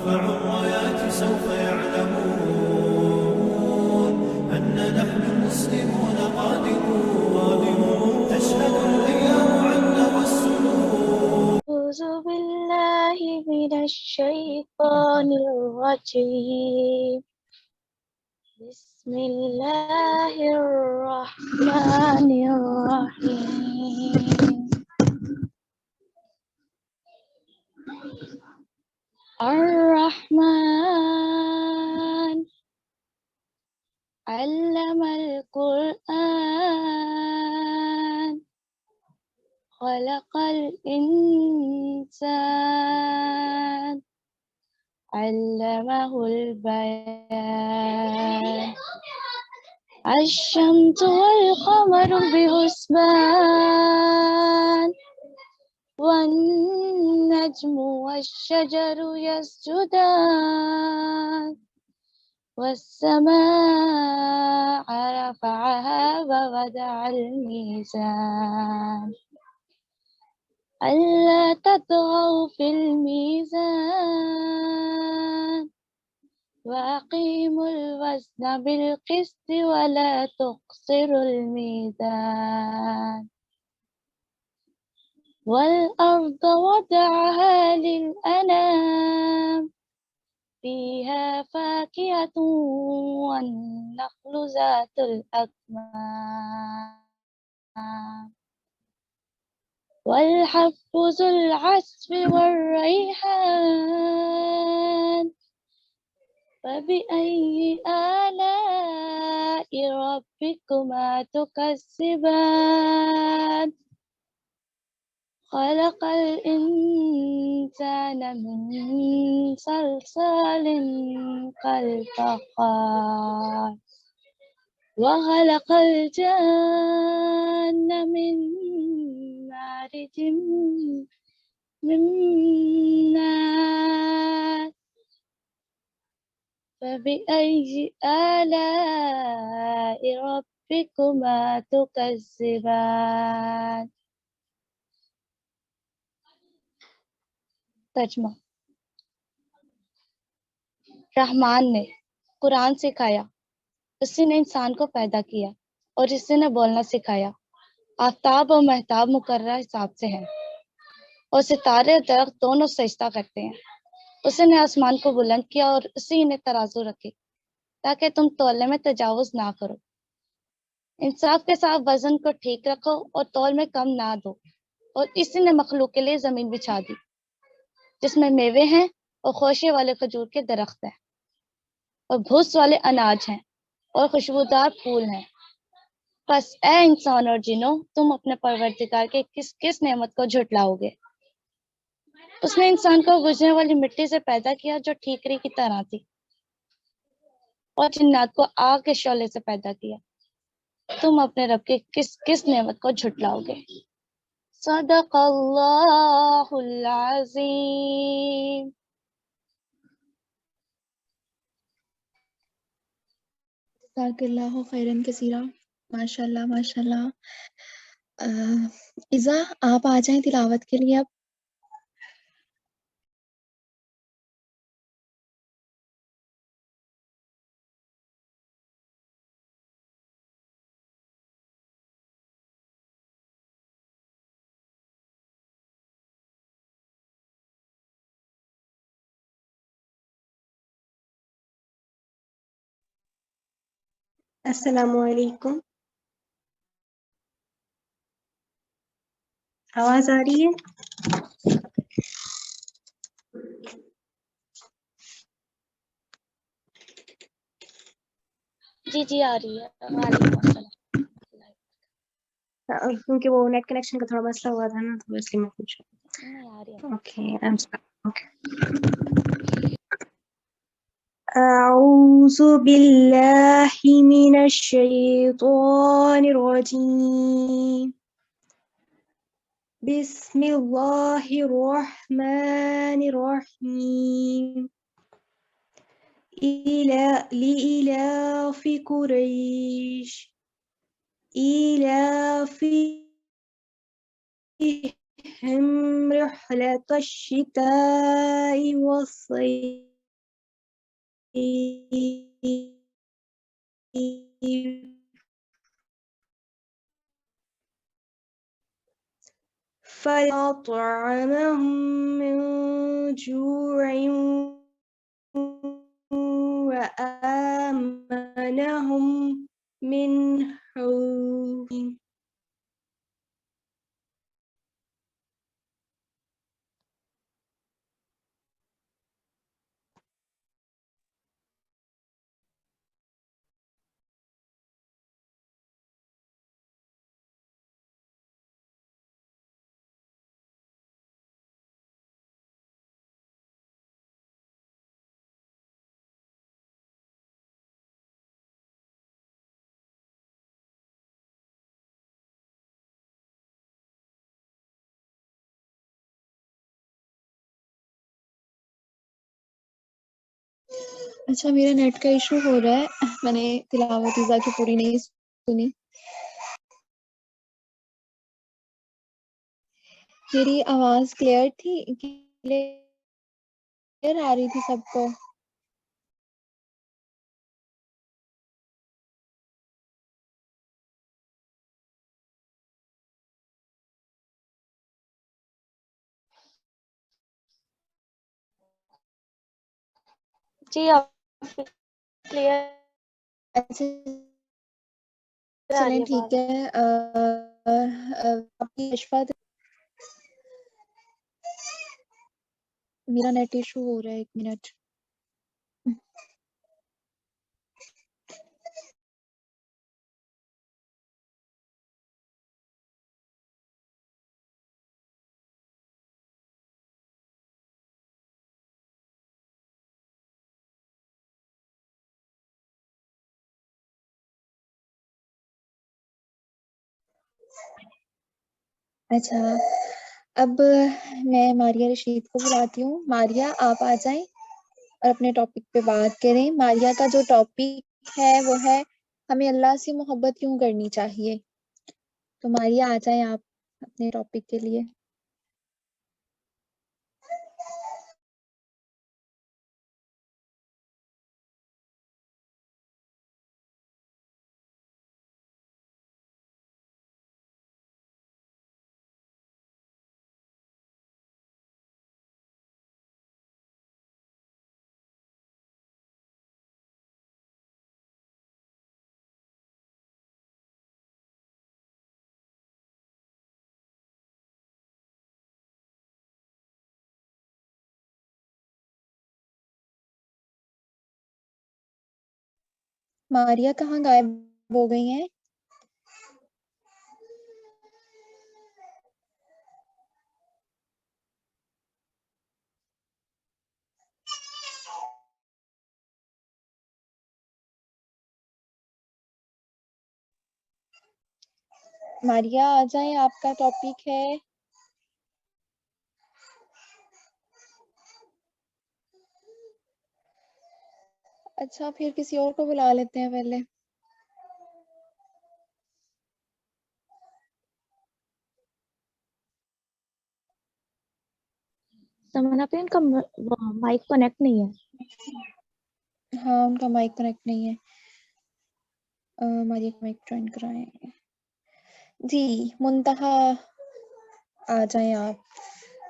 نرفع الرايات سوف يعلمون أن نحن المسلمون قادمون تشهد الأيام عنا والسنون. أعوذ بالله من الشيطان الرجيم. بسم الله الرحمن الرحيم. الرحمن علم القرآن خلق الإنسان علمه البيان. الشمس والقمر بحسبان والنجم والشجر يسجدان والسماء رفعها ووضع الميزان ألا تطغوا في الميزان وأقيموا الوزن بالقسط ولا تخسروا الميزان. والأرض وضعها للأنام فيها فاكهة والنخل ذات الأكمام والحب ذو العصف والريحان. فبأي آلاء ربكما تكذبان. خلق الإنسان من صلصال كالفخار وخلق الجن من مارج من نار. فبأي آلاء ربكما تكذبان. ترجمہ: رحمان نے قرآن سکھایا، اسی نے انسان کو پیدا کیا اور اسی نے بولنا سکھایا۔ آفتاب اور مہتاب مقررہ حساب سے ہیں اور ستارے اور درخت دونوں سجدہ کرتے ہیں۔ اسی نے آسمان کو بلند کیا اور اسی نے ترازو رکھے تاکہ تم تولنے میں تجاوز نہ کرو۔ انصاف کے ساتھ وزن کو ٹھیک رکھو اور تول میں کم نہ دو۔ اور اسی نے مخلوق کے لیے زمین بچھا دی جس میں میوے ہیں اور خوشے والے کھجور کے درخت ہیں اور بھوس والے اناج ہیں اور خوشبودار پھول ہیں۔ بس اے انسان اور جنوں، تم اپنے پروردگار کے کس کس نعمت کو جھٹلاؤ گے؟ اس نے انسان کو بجھنے والی مٹی سے پیدا کیا جو ٹھیکری کی طرح تھی، اور جنات کو آگ کے شعلے سے پیدا کیا۔ تم اپنے رب کے کس کس نعمت کو جھٹلاؤ گے؟ صدق اللہ العظیم۔ جزاک اللہ خیراً کثیرا۔ ماشاء اللہ ماشاء اللہ۔ ایزا آپ آ جائیں تلاوت کے لیے اب۔ السلام علیکم، آواز آ رہی ہے؟ جی جی آ رہی ہے۔ وعلیکم السلام۔ کیونکہ وہ نیٹ کنیکشن کا تھوڑا مسئلہ ہوا تھا نا، تو اس لیے میں پوچھا۔ نہیں آ رہی ہے۔ اوکے اعوذ باللہ من الشیطان الرجیم، بسم اللہ الرحمن الرحیم، لإلاف قریش إيلافهم رحلة الشتاء والصيف فَلْيُطْعِمْهُم مِّن جُوعٍ وَآمَنَهُم مِّنْ خَوْفٍ. اچھا میرا نیٹ کا ایشو ہو رہا ہے، میں نے تلاوت ایزا کی پوری نہیں سنی. میری آواز کلیئر تھی، کلیئر آ رہی تھی سب کو؟ جی آپ کلیئر اچھا آ رہی چلیں ہے ٹھیک آواز. ہے. آپ کی اشفا میرا نیٹ ایشو ہو رہا ہے، 1 منٹ. اچھا اب میں ماریہ رشید کو بلاتی ہوں. ماریہ آپ آ جائیں اور اپنے ٹاپک پہ بات کریں. ماریہ کا جو ٹاپک ہے وہ ہے ہمیں اللہ سے محبت کیوں کرنی چاہیے. تو ماریہ آ جائیں آپ اپنے ٹاپک کے لیے. ماریہ کہاں غائب ہو گئی ہیں؟ ماریہ آ جائیں، آپ کا ٹاپک ہے. اچھا پھر کسی اور کو بلا لیتے ہیں پہلے. سمنا پہ ان کا مائک کنیکٹ نہیں ہے. ہاں ان کا مائک کنیکٹ نہیں ہے. ماریہ کا مائک جوائن کرائیں. جی منتہا آ جائیں آپ.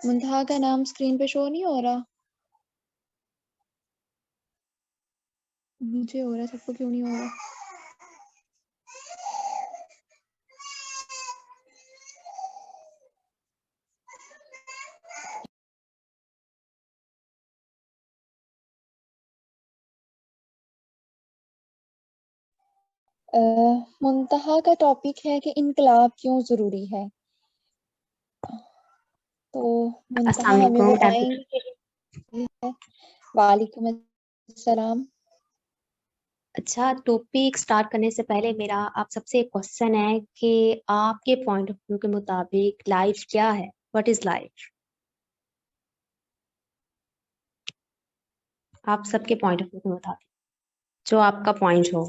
منتہا کا نام اسکرین پہ شو نہیں ہو رہا؟ مجھے ہو رہا ہے، سب کو کیوں نہیں ہو رہا؟ منتہا کا ٹاپک ہے کہ انقلاب کیوں ضروری ہے. تو منتہا السلام ہمیں علیکم بتائیں گے. وعلیکم السلام. اچھا ٹاپک سٹارٹ کرنے سے پہلے میرا آپ سب سے ایک کوشچن ہے کہ آپ کے پوائنٹ آف ویو کے مطابق لائف کیا ہے؟ What is life? آپ سب کے پوائنٹ آف ویو کے مطابق جو آپ کا پوائنٹ ہو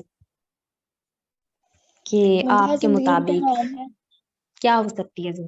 کہ منتہا آپ کے زندگی مطابق امتحان ہے. کیا ہو سکتی ہے زندگی؟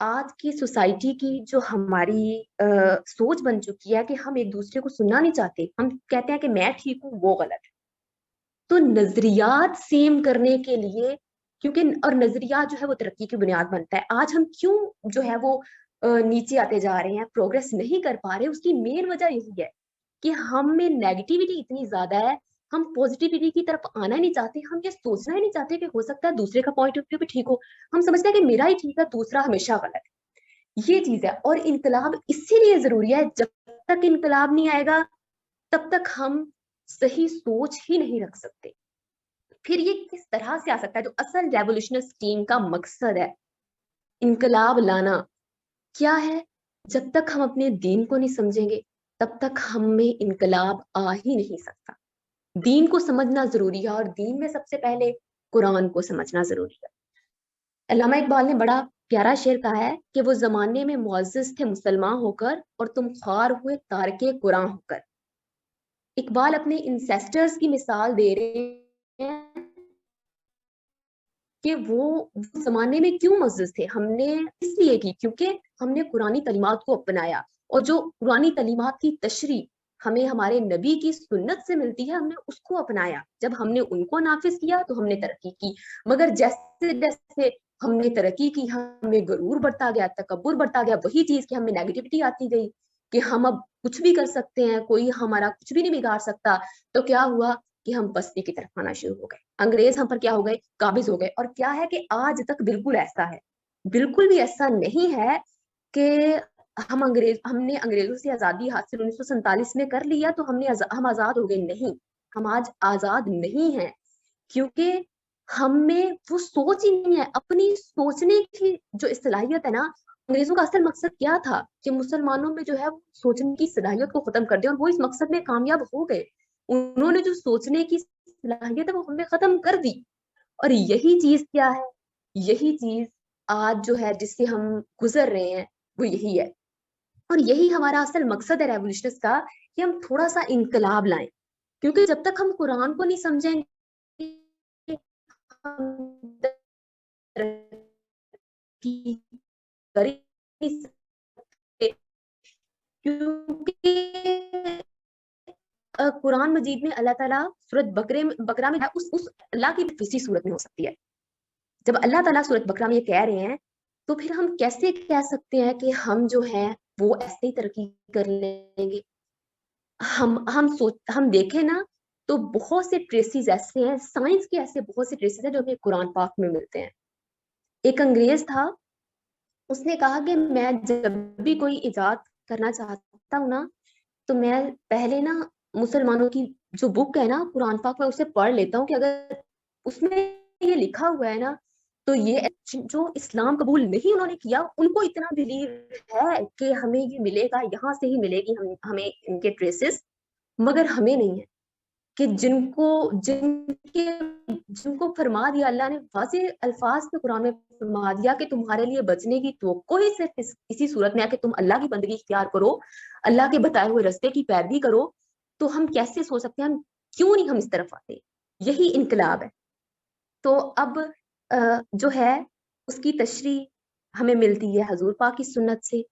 آج کی سوسائٹی کی جو ہماری سوچ بن چکی ہے کہ ہم ایک دوسرے کو سننا نہیں چاہتے، ہم کہتے ہیں کہ میں ٹھیک ہوں وہ غلط ہے. تو نظریات سیم کرنے کے لیے، کیونکہ اور نظریات جو ہے وہ ترقی کی بنیاد بنتا ہے. آج ہم کیوں جو ہے وہ نیچے آتے جا رہے ہیں، پروگریس نہیں کر پا رہے، اس کی مین وجہ یہی ہے کہ ہم میں نیگیٹیوٹی اتنی زیادہ ہے، ہم پوزیٹیوٹی کی طرف آنا ہی نہیں چاہتے، ہم یہ سوچنا ہی نہیں چاہتے کہ ہو سکتا ہے دوسرے کا پوائنٹ آف ویو بھی ٹھیک ہو. ہم سمجھتے ہیں کہ میرا ہی ٹھیک ہے، دوسرا ہمیشہ غلط ہے. یہ چیز ہے. اور انقلاب اسی لیے ضروری ہے، جب تک انقلاب نہیں آئے گا تب تک ہم صحیح سوچ ہی نہیں رکھ سکتے. پھر یہ کس طرح سے آ سکتا ہے؟ جو اصل ریولیوشنری ٹیم کا مقصد ہے انقلاب لانا، کیا ہے؟ جب تک ہم اپنے دین کو نہیں سمجھیں گے تب تک ہم میں انقلاب آ ہی نہیں سکتا. دین کو سمجھنا ضروری ہے، اور دین میں سب سے پہلے قرآن کو سمجھنا ضروری ہے. علامہ اقبال نے بڑا پیارا شعر کہا ہے کہ وہ زمانے میں معزز تھے مسلمان ہو کر، اور تم خوار ہوئے تارک قرآن ہو کر. اقبال اپنے انسیسٹرز کی مثال دے رہے ہیں کہ وہ زمانے میں کیوں معزز تھے. ہم نے اس لیے کی کیونکہ ہم نے قرآنی تعلیمات کو اپنایا، اور جو قرآنی تعلیمات کی تشریح ہمیں ہمارے نبی کی سنت سے ملتی ہے، ہم نے اس کو اپنایا. جب ہم نے ان کو نافذ کیا تو ہم نے ترقی کی. مگر جیسے جیسے ہم نے ترقی کی، ہمیں غرور بڑھتا گیا، تکبر بڑھتا گیا. وہی چیز کہ ہم میں نیگیٹیوٹی آتی گئی کہ ہم اب کچھ بھی کر سکتے ہیں، کوئی ہمارا کچھ بھی نہیں بگاڑ سکتا. تو کیا ہوا کہ ہم پستی کی طرف آنا شروع ہو گئے. انگریز ہم پر کیا ہو گئے؟ قابض ہو گئے. اور کیا ہے کہ آج تک بالکل ایسا ہے، بالکل بھی ایسا نہیں ہے کہ ہم نے انگریزوں سے آزادی حاصل 1947 میں کر لیا تو ہم آزاد ہو گئے. نہیں، ہم آج آزاد نہیں ہیں، کیونکہ ہم میں وہ سوچ ہی نہیں ہے. اپنی سوچنے کی جو صلاحیت ہے نا، انگریزوں کا اصل مقصد کیا تھا کہ مسلمانوں میں جو ہے سوچنے کی صلاحیت کو ختم کر دیں، اور وہ اس مقصد میں کامیاب ہو گئے. انہوں نے جو سوچنے کی صلاحیت ہے وہ ہمیں ختم کر دی. اور یہی چیز کیا ہے؟ یہی چیز آج جو ہے جس سے ہم گزر رہے ہیں وہ یہی ہے. اور یہی ہمارا اصل مقصد ہے ریولیوشنز کا، کہ ہم تھوڑا سا انقلاب لائیں. کیونکہ جب تک ہم قرآن کو نہیں سمجھیں گے، ہم ترقی کر ہی نہیں سکتے. کیونکہ قرآن مجید میں اللہ تعالیٰ سورۃ بقرہ میں اس اللہ کی کسی صورت میں ہو سکتی ہے. جب اللہ تعالیٰ سورۃ بقرہ میں یہ کہہ رہے ہیں تو پھر ہم کیسے کہہ سکتے ہیں کہ ہم جو ہیں وہ ایسے ہی ترقی کر لیں گے؟ ہم دیکھیں نا تو بہت سے ٹریسز ایسے ہیں، سائنس کے ایسے بہت سے ٹریسز ہیں جو ہمیں قرآن پاک میں ملتے ہیں. ایک انگریز تھا، اس نے کہا کہ میں جب بھی کوئی ایجاد کرنا چاہتا ہوں نا تو میں پہلے نا مسلمانوں کی جو بک ہے نا قرآن پاک، میں اسے پڑھ لیتا ہوں کہ اگر اس میں یہ لکھا ہوا ہے نا تو یہ جو اسلام قبول نہیں انہوں نے کیا، ان کو اتنا بلیو ہے کہ ہمیں یہ ملے گا، یہاں سے ہی ملے گی ہمیں ان کے ٹریسز. مگر ہمیں نہیں ہے کہ جن کو فرما دیا اللہ نے واضح الفاظ میں قرآن میں فرما دیا کہ تمہارے لیے بچنے کی توقع ہی صرف اسی صورت میں ہے کہ تم اللہ کی بندگی اختیار کرو، اللہ کے بتائے ہوئے راستے کی پیروی کرو. تو ہم کیسے سوچ سکتے ہیں؟ ہم کیوں نہیں ہم اس طرف آتے؟ یہی انقلاب ہے. تو اب جو ہے اس کی تشریح ہمیں ملتی ہے حضور پاک کی سنت سے.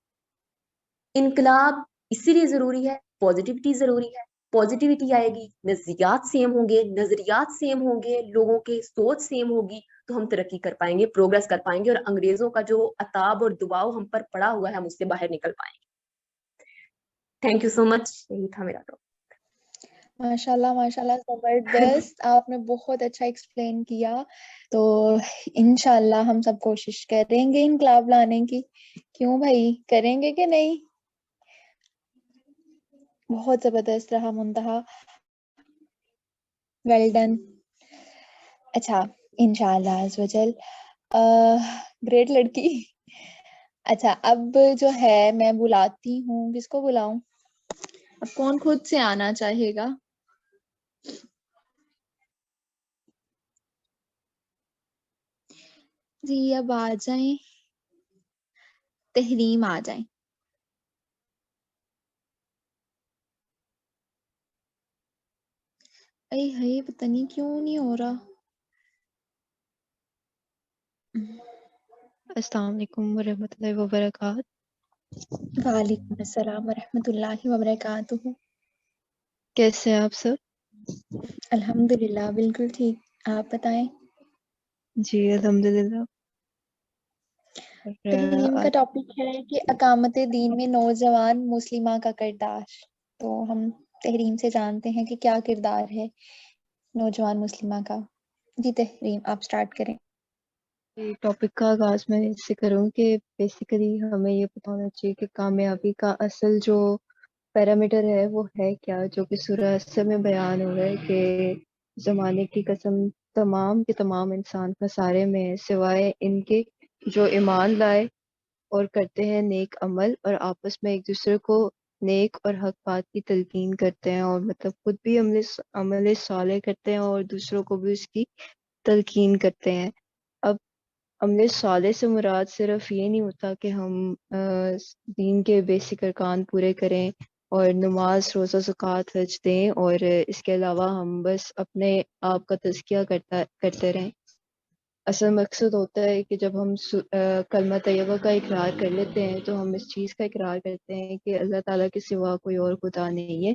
انقلاب اسی لیے ضروری ہے، پوزیٹیوٹی ضروری ہے. پوزیٹیوٹی آئے گی، نظریات سیم ہوں گے، نظریات سیم ہوں گے، لوگوں کے سوچ سیم ہوگی تو ہم ترقی کر پائیں گے، پروگریس کر پائیں گے، اور انگریزوں کا جو عتاب اور دباؤ ہم پر پڑا ہوا ہے ہم اس سے باہر نکل پائیں گے. تھینک یو سو مچ. یہی تھا میرا ٹاپک. ماشاء اللہ زبردست، آپ نے بہت اچھا ایکسپلین کیا. تو انشاءاللہ ہم سب کوشش کریں گے انقلاب لانے کی. کیوں بھائی، کریں گے کہ نہیں؟ بہت زبردست رہا منتہا، ویل ڈن. اچھا، انشاءاللہ عز وجل. گریٹ لڑکی. اچھا، اب جو ہے میں بلاتی ہوں، کس کو بلاؤں؟ اب کون خود سے آنا چاہے گا؟ جی اب آ جائیں، تحریم آ جائیں. اے ہائے، پتہ نہیں کیوں نہیں ہو رہا. السلام علیکم ورحمۃ اللہ وبرکاتہ۔ وعلیکم السلام ورحمۃ اللہ وبرکاتہ۔ کیسے ہیں آپ سب؟ الحمد للہ بالکل ٹھیک، آپ بتائیں۔ جی الحمدللہ۔ تحریم کا ٹاپک ہے کہ اقامت دین میں نوجوان مسلمہ کا کردار۔ تو ہم تحریم سے جانتے ہیں کہ کیا کردار ہے نوجوان مسلمہ کا۔ جی تحریم آپ سٹارٹ کریں۔ ٹاپک کا آغاز میں اس سے کروں کہ بیسیکلی ہمیں یہ پتہ ہونا چاہیے کہ کامیابی کا اصل جو پیرامیٹر ہے وہ ہے کیا، جو کہ سورہ حشر میں بیان ہو رہا ہے کہ زمانے کی قسم تمام کے تمام انسان خسارے میں ہیں سوائے ان کے جو ایمان لائے اور کرتے ہیں نیک عمل اور آپس میں ایک دوسرے کو نیک اور حق بات کی تلقین کرتے ہیں، اور مطلب خود بھی عمل صالح کرتے ہیں اور دوسروں کو بھی اس کی تلقین کرتے ہیں۔ اب عمل صالح سے مراد صرف یہ نہیں ہوتا کہ ہم دین کے بیسک ارکان پورے کریں اور نماز روزہ زکوٰۃ حج دیں اور اس کے علاوہ ہم بس اپنے آپ کا تزکیہ کرتے رہیں۔ اصل مقصد ہوتا ہے کہ جب ہم کلمہ طیبہ کا اقرار کر لیتے ہیں تو ہم اس چیز کا اقرار کرتے ہیں کہ اللہ تعالیٰ کے سوا کوئی اور خدا نہیں ہے،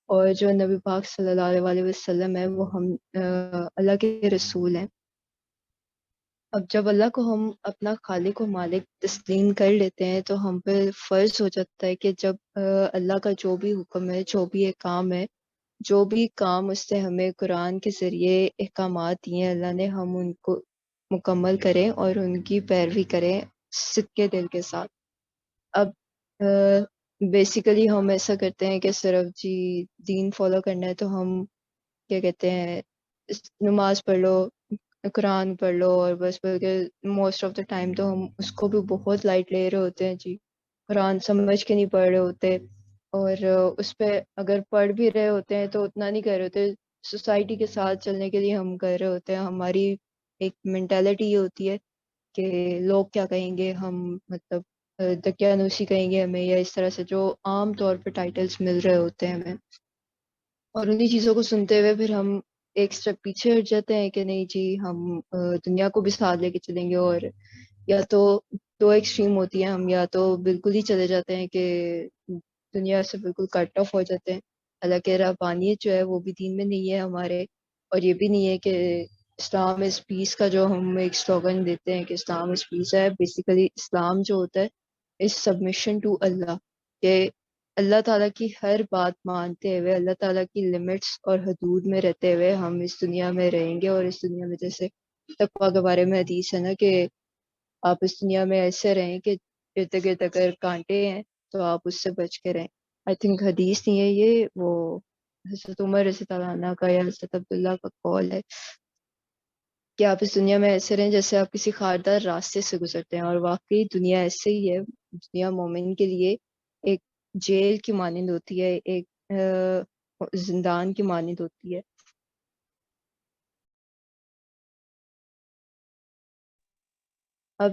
اور جو نبی پاک صلی اللہ علیہ وسلم ہے وہ ہم اللہ کے رسول ہیں۔ اب جب اللہ کو ہم اپنا خالق و مالک تسلیم کر لیتے ہیں تو ہم پہ فرض ہو جاتا ہے کہ جب اللہ کا جو بھی حکم ہے، جو بھی ایک کام ہے، جو بھی کام اس سے ہمیں قرآن کے ذریعے احکامات دیے ہیں اللہ نے، ہم ان کو مکمل کریں اور ان کی پیروی کریں صدق دل کے ساتھ۔ اب بیسیکلی ہم ایسا کرتے ہیں کہ صرف جی دین فالو کرنا ہے تو ہم کیا کہتے ہیں نماز پڑھ لو، قرآن پڑھ لو، اور بس بلکہ موسٹ آف دا ٹائم تو ہم اس کو بھی بہت لائٹ لے رہے ہوتے ہیں، جی قرآن سمجھ کے نہیں پڑھ رہے ہوتے، اور اس پہ اگر پڑھ بھی رہے ہوتے ہیں تو اتنا نہیں کر رہے ہوتے، سوسائٹی کے ساتھ چلنے کے لیے ہم کر رہے ہوتے ہیں۔ ہماری ایک مینٹیلٹی یہ ہوتی ہے کہ لوگ کیا کہیں گے، ہم مطلب دقیانوسی کہیں گے ہمیں، یا اس طرح سے جو عام طور پہ ٹائٹلز مل رہے ہوتے ہیں ہمیں، اور انہی چیزوں کو سنتے ہوئے پھر ہم ایک سٹیپ پیچھے ہٹ جاتے ہیں کہ نہیں جی ہم دنیا کو بھی ساتھ لے کے چلیں گے، اور یا تو دو ایکسٹریم ہوتی ہیں، ہم یا تو بالکل ہی چلے جاتے ہیں کہ دنیا سے بالکل کٹ آف ہو جاتے ہیں۔ حالانکہ رہبانیت جو ہے وہ بھی دین میں نہیں ہے ہمارے، اور یہ بھی نہیں ہے کہ اسلام از پیس کا جو ہم ایک سلوگن دیتے ہیں کہ اسلام از پیس ہے۔ بیسیکلی اسلام جو ہوتا ہے از سبمیشن ٹو اللہ، کہ اللہ تعالیٰ کی ہر بات مانتے ہوئے، اللہ تعالیٰ کی لمٹس اور حدود میں رہتے ہوئے ہم اس دنیا میں رہیں گے، اور اس دنیا میں جیسے تقویٰ کے بارے میں حدیث ہے نا کہ آپ اس دنیا میں ایسے رہیں کہ ارد گرد اگر کانٹے ہیں تو آپ اس سے بچ کے رہیں۔ آئی تھنک حدیث نہیں ہے یہ، وہ حضرت عمر رضی اللہ عنہ کا یا حضرت عبداللہ کا قول ہے کہ آپ اس دنیا میں ایسے رہیں جیسے آپ کسی خاردار راستے سے گزرتے ہیں، اور واقعی دنیا ایسے ہی ہے۔ دنیا مومن کے لیے ایک جیل کی مانند ہوتی ہے، ایک زندان کی مانند ہوتی ہے۔ اب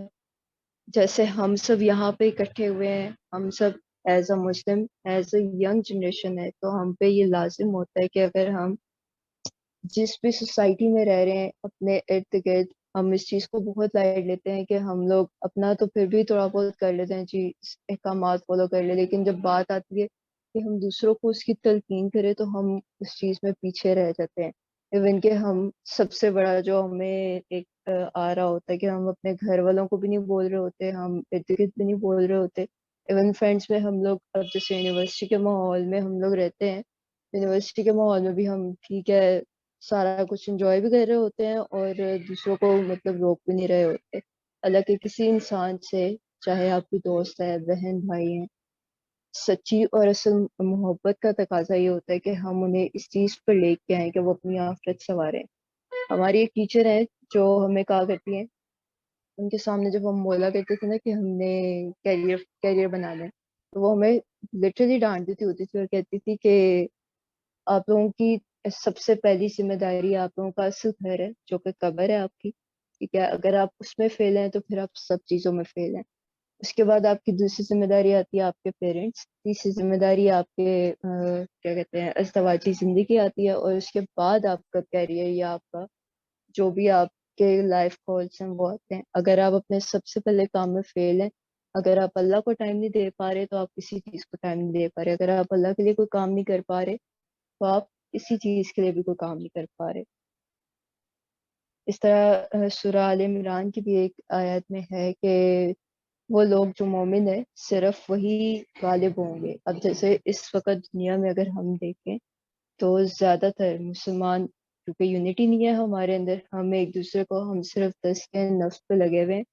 جیسے ہم سب یہاں پہ اکٹھے ہوئے ہیں، ہم سب as a Muslim, as a young generation ہے، تو ہم پہ یہ لازم ہوتا ہے کہ اگر ہم جس بھی سوسائٹی میں رہ رہے ہیں اپنے ارد گرد، ہم اس چیز کو بہت لائٹ لیتے ہیں کہ ہم لوگ اپنا تو پھر بھی تھوڑا بہت کر لیتے ہیں جی احکامات فالو کر لیں، لیکن جب بات آتی ہے کہ ہم دوسروں کو اس کی تلقین کریں تو ہم اس چیز میں پیچھے رہ جاتے ہیں۔ ایون کہ ہم سب سے بڑا جو ہمیں ایک آ رہا ہوتا ہے کہ ہم اپنے گھر والوں کو بھی نہیں بول رہے ہوتے، ہم ارد گرد بھی نہیں بول رہے ہوتے۔ ایون فرینڈس میں ہم لوگ اب جیسے یونیورسٹی کے ماحول میں ہم لوگ رہتے ہیں، یونیورسٹی کے ماحول میں بھی ہم ٹھیک ہے سارا کچھ انجوائے بھی کر رہے ہوتے ہیں اور دوسروں کو مطلب روک بھی نہیں رہے ہوتے۔ حالانکہ کسی انسان سے، چاہے آپ کی دوست ہے، بہن بھائی ہیں، سچی اور اصل محبت کا تقاضا یہ ہوتا ہے کہ ہم انہیں اس چیز پر لے کے آئیں کہ وہ اپنی آخرت سنواریں۔ ہماری ایک ٹیچر ہے جو ہمیں کہا کرتی ہیں، ان کے سامنے جب ہم بولا کرتے تھے نا کہ ہم نے کیریئر بنانا ہے، تو وہ ہمیں لٹرلی ڈانٹتی ہوتی تھی اور کہتی تھی کہ آپ لوگوں کی سب سے پہلی ذمہ داری آپ لوگوں کا اصل گھر ہے جو کہ قبر ہے آپ کی، ٹھیک ہے؟ اگر آپ اس میں فیل ہیں تو پھر آپ سب چیزوں میں فیل ہیں۔ اس کے بعد آپ کی دوسری ذمہ داری آتی ہے آپ کے پیرنٹس، تیسری ذمہ داری آپ کے کیا کہتے ہیں ازدواجی زندگی آتی ہے، اور اس کے بعد آپ کا کیریئر یا آپ کا جو بھی آپ کے لائف گولس ہیں وہ آتے ہیں. اگر آپ اپنے سب سے پہلے کام میں فیل ہیں, اگر آپ اللہ کو ٹائم نہیں دے پا رہے تو آپ کسی چیز کو ٹائم نہیں دے پا رہے. اگر آپ اللہ کے لیے کوئی کام نہیں کر پا رہے تو آپ کسی چیز کے لیے بھی کوئی کام نہیں کر پا رہے. اس طرح سورہ آل عمران کی بھی ایک آیت میں ہے کہ وہ لوگ جو مومن ہیں صرف وہی غالب ہوں گے. اب جیسے اس وقت دنیا میں اگر ہم دیکھیں تو زیادہ تر مسلمان, کیونکہ یونٹی نہیں ہے ہمارے اندر, ہم ایک دوسرے کو, ہم صرف تزکیہ نفس پہ لگے ہوئے ہیں.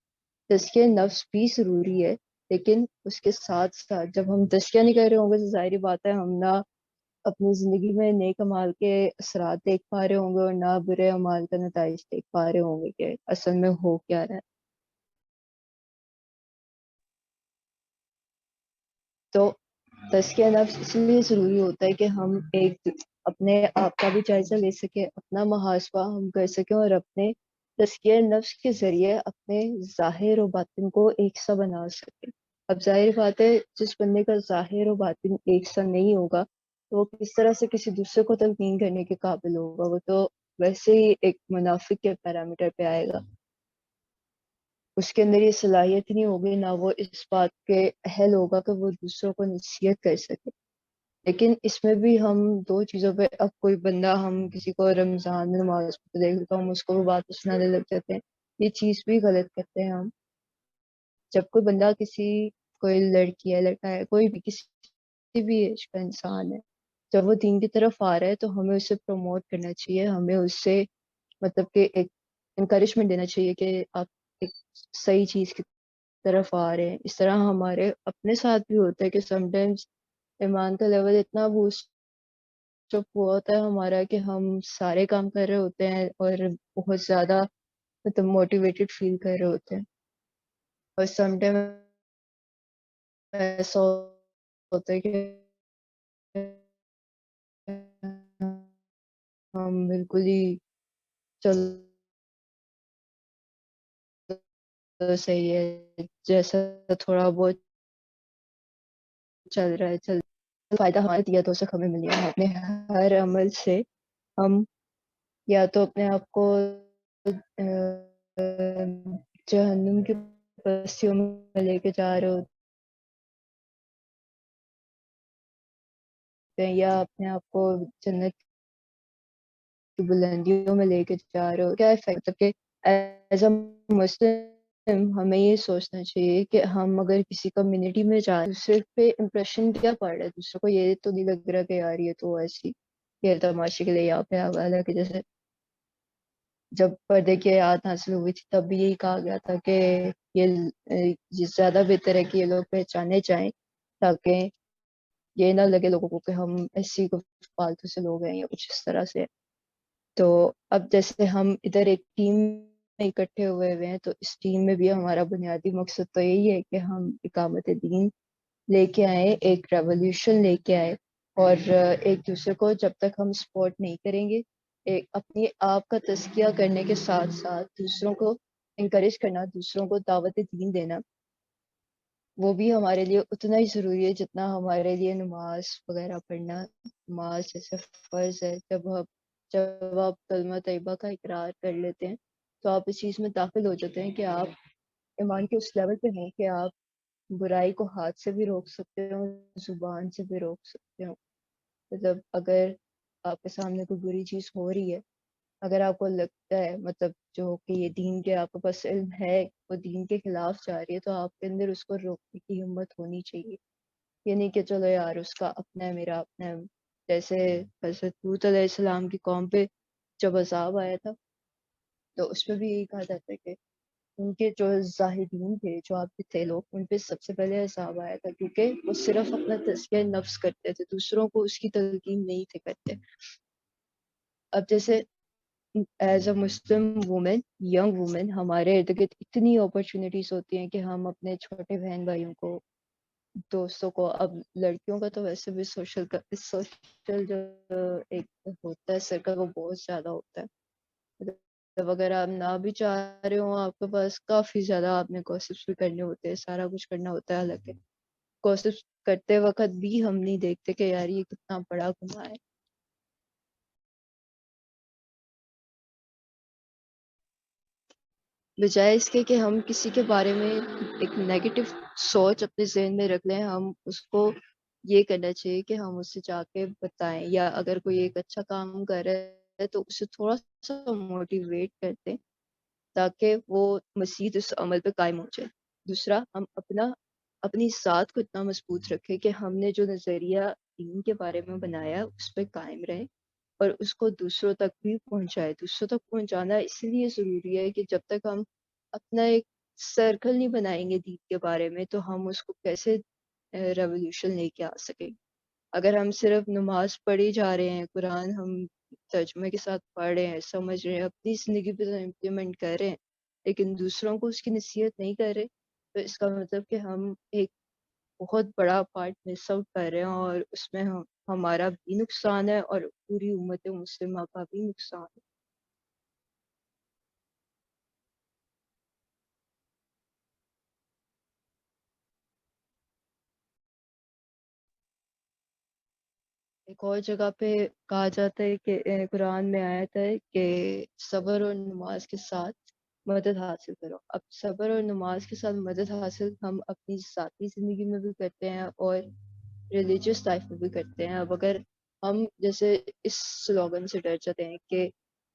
تزکیہ نفس بھی ضروری ہے, لیکن اس کے ساتھ ساتھ جب ہم تزکیہ نہیں کر رہے ہوں گے تو ظاہری بات ہے ہم نہ اپنی زندگی میں نیک اعمال کے اثرات دیکھ پا رہے ہوں گے اور نہ برے اعمال کا نتائج دیکھ پا رہے ہوں گے کہ اصل میں ہو کیا رہا ہے. تو تزکیہ نفس اس لیے ضروری ہوتا ہے کہ ہم ایک اپنے آپ کا بھی جائزہ لے سکیں, اپنا محاسبہ ہم کر سکیں, اور اپنے تزکیہ نفس کے ذریعے اپنے ظاہر و باطن کو ایک سا بنا سکیں. اب ظاہر بات ہے جس بندے کا ظاہر و باطن ایک سا نہیں ہوگا تو وہ کس طرح سے کسی دوسرے کو تلقین کرنے کے قابل ہوگا. وہ تو ویسے ہی ایک منافق کے پیرامیٹر پہ آئے گا, اس کے اندر یہ صلاحیت نہیں ہوگی, نہ وہ اس بات کے اہل ہوگا کہ وہ دوسروں کو نصیحت کر سکے. لیکن اس میں بھی ہم دو چیزوں پہ, اب کوئی بندہ, ہم کسی کو رمضان میں نماز پہ دیکھ تو ہم اس کو وہ بات سنانے لگ جاتے ہیں, یہ چیز بھی غلط کرتے ہیں ہم. جب کوئی بندہ کسی, کوئی لڑکی ہے, لڑکا ہے, کوئی بھی کسی بھی ایج کا انسان ہے, جب وہ دین کی طرف آ رہا ہے تو ہمیں اسے پروموٹ کرنا چاہیے, ہمیں اس سے مطلب کہ ایک انکریجمنٹ دینا چاہیے کہ آپ ایک صحیح چیز کی طرف آ رہے ہیں. اس طرح ہمارے اپنے ساتھ بھی ہوتا ہے کہ سم ٹائمز ایمان کا لیول اتنا بوسٹ ہوا ہوتا ہے ہمارا کہ ہم سارے کام کر رہے ہوتے ہیں اور بہت زیادہ مطلب موٹیویٹڈ فیل کر رہے ہوتے ہیں, اور سم ٹائم ایسا ہوتا ہے کہ ہم بالکل ہی چل صحیح ہے, جیسا تھوڑا بہت چل رہا ہے فائدہ ہمارے دیا تو ہمیں مل گیا. اپنے ہر عمل سے ہم یا تو اپنے آپ کو جہنم کی پستیوں میں لے کے جا رہے ہوتے ہیں, یا اپنے آپ کو جنت کی بلندیوں میں لے کے جا رہے ہو. کیا افیکٹ کہ ایز اے مسلم ہمیں یہ سوچنا چاہیے کہ ہم اگر کسی کمیونٹی میں جا رہے ہیں, دوسرے پہ امپریشن کیا پڑ رہا ہے, دوسرے کو یہ تو نہیں لگ رہا کہ یار یہ تو ایسی یہ تماشے کے لیے یہاں پہ حوالہ ہے. کہ جیسے جب پردے کی آیات حاصل ہوئی تھی تب بھی یہی کہا گیا تھا کہ یہ زیادہ بہتر ہے کہ یہ لوگ پہچانے جائیں تاکہ یہ نہ لگے لوگوں کو کہ ہم ایسی فالتو سے لوگ ہیں یا کچھ اس طرح سے. تو اب جیسے ہم ادھر ایک ٹیم میں اکٹھے ہوئے ہیں تو اس ٹیم میں بھی ہمارا بنیادی مقصد تو یہی ہے کہ ہم اقامت دین لے کے آئے, ایک ریولیوشن لے کے آئے, اور ایک دوسرے کو جب تک ہم سپورٹ نہیں کریں گے, اپنی آپ کا تزکیہ کرنے کے ساتھ ساتھ دوسروں کو انکریج کرنا, دوسروں کو دعوت دین دینا, وہ بھی ہمارے لیے اتنا ہی ضروری ہے جتنا ہمارے لیے نماز وغیرہ پڑھنا. نماز جیسے فرض ہے, جب آپ کلمہ طیبہ کا اقرار کر لیتے ہیں تو آپ اس چیز میں داخل ہو جاتے ہیں کہ آپ ایمان کے اس لیول پہ ہیں کہ آپ برائی کو ہاتھ سے بھی روک سکتے ہو, زبان سے بھی روک سکتے ہو. مطلب اگر آپ کے سامنے کوئی بری چیز ہو رہی ہے, اگر آپ کو لگتا ہے مطلب جو کہ یہ دین کے آپ کے پاس علم ہے وہ دین کے خلاف جا رہی ہے, تو آپ کے اندر اس کو روکنے کی ہمت ہونی چاہیے. یہ نہیں کہ چلو یار اس کا اپنا ہے میرا اپنا ہے. جیسے حضرت لوط علیہ السلام کی قوم پہ جب عذاب آیا تھا تو اس پہ بھی یہی کہا جاتا ہے کہ ان کے جو زاہدین تھے, جو آپ کے تھے لوگ, ان پہ سب سے پہلے عذاب آیا تھا کیونکہ وہ صرف اپنا تزکیہ نفس کرتے تھے, دوسروں کو اس کی تلقین نہیں تھے کرتے. اب جیسے as a Muslim woman, young woman, ہمارے ارد گرد اتنی اپرچونیٹیز ہوتی ہیں کہ ہم اپنے چھوٹے بہن بھائیوں کو, دوستوں کو, اب لڑکیوں کا تو ویسے بھی سوشل جو ایک ہوتا ہے سرکل وہ بہت زیادہ ہوتا ہے. مطلب اگر آپ نہ بھی چاہ رہے ہوں آپ کے پاس کافی زیادہ آپ نے گوسپس بھی کرنے ہوتے ہیں, سارا کچھ کرنا ہوتا ہے. حالانکہ گوسپس کرتے وقت بھی ہم نہیں دیکھتے کہ یار یہ کتنا بڑا گناہ ہے. بجائے اس کے کہ ہم کسی کے بارے میں ایک نیگیٹو سوچ اپنے ذہن میں رکھ لیں، ہم اس کو یہ کرنا چاہیے کہ ہم اس سے جا کے بتائیں، یا اگر کوئی ایک اچھا کام کر رہا ہے تو اسے تھوڑا سا موٹیویٹ کرتے تاکہ وہ مزید اس عمل پہ قائم ہو جائے۔ دوسرا، ہم اپنی ذات کو اتنا مضبوط رکھیں کہ ہم نے جو نظریہ دین کے بارے میں بنایا اس پہ قائم رہیں اور اس کو دوسروں تک بھی پہنچائے۔ دوسروں تک پہنچانا اس لیے ضروری ہے کہ جب تک ہم اپنا ایک سرکل نہیں بنائیں گے دین کے بارے میں تو ہم اس کو کیسے ریولیوشن لے کے آ سکیں۔ اگر ہم صرف نماز پڑھی جا رہے ہیں، قرآن ہم ترجمے کے ساتھ پڑھ رہے ہیں، سمجھ رہے ہیں، اپنی زندگی پہ امپلیمنٹ کر رہے ہیں، لیکن دوسروں کو اس کی نصیحت نہیں کر رہے، تو اس کا مطلب کہ ہم ایک بہت بڑا پارٹ مس آؤٹ کر رہے ہیں، اور اس میں ہمارا بھی نقصان ہے اور پوری امت مسلمہ کا بھی نقصان ہے۔ ایک اور جگہ پہ کہا جاتا ہے کہ قرآن میں آیت ہے کہ صبر اور نماز کے ساتھ مدد حاصل کرو۔ اب صبر اور نماز کے ساتھ مدد حاصل ہم اپنی ذاتی زندگی میں بھی کرتے ہیں اور ریلیجیس لائف میں بھی کرتے ہیں۔ اب اگر ہم جیسے اس سلوگن سے ڈر جاتے ہیں کہ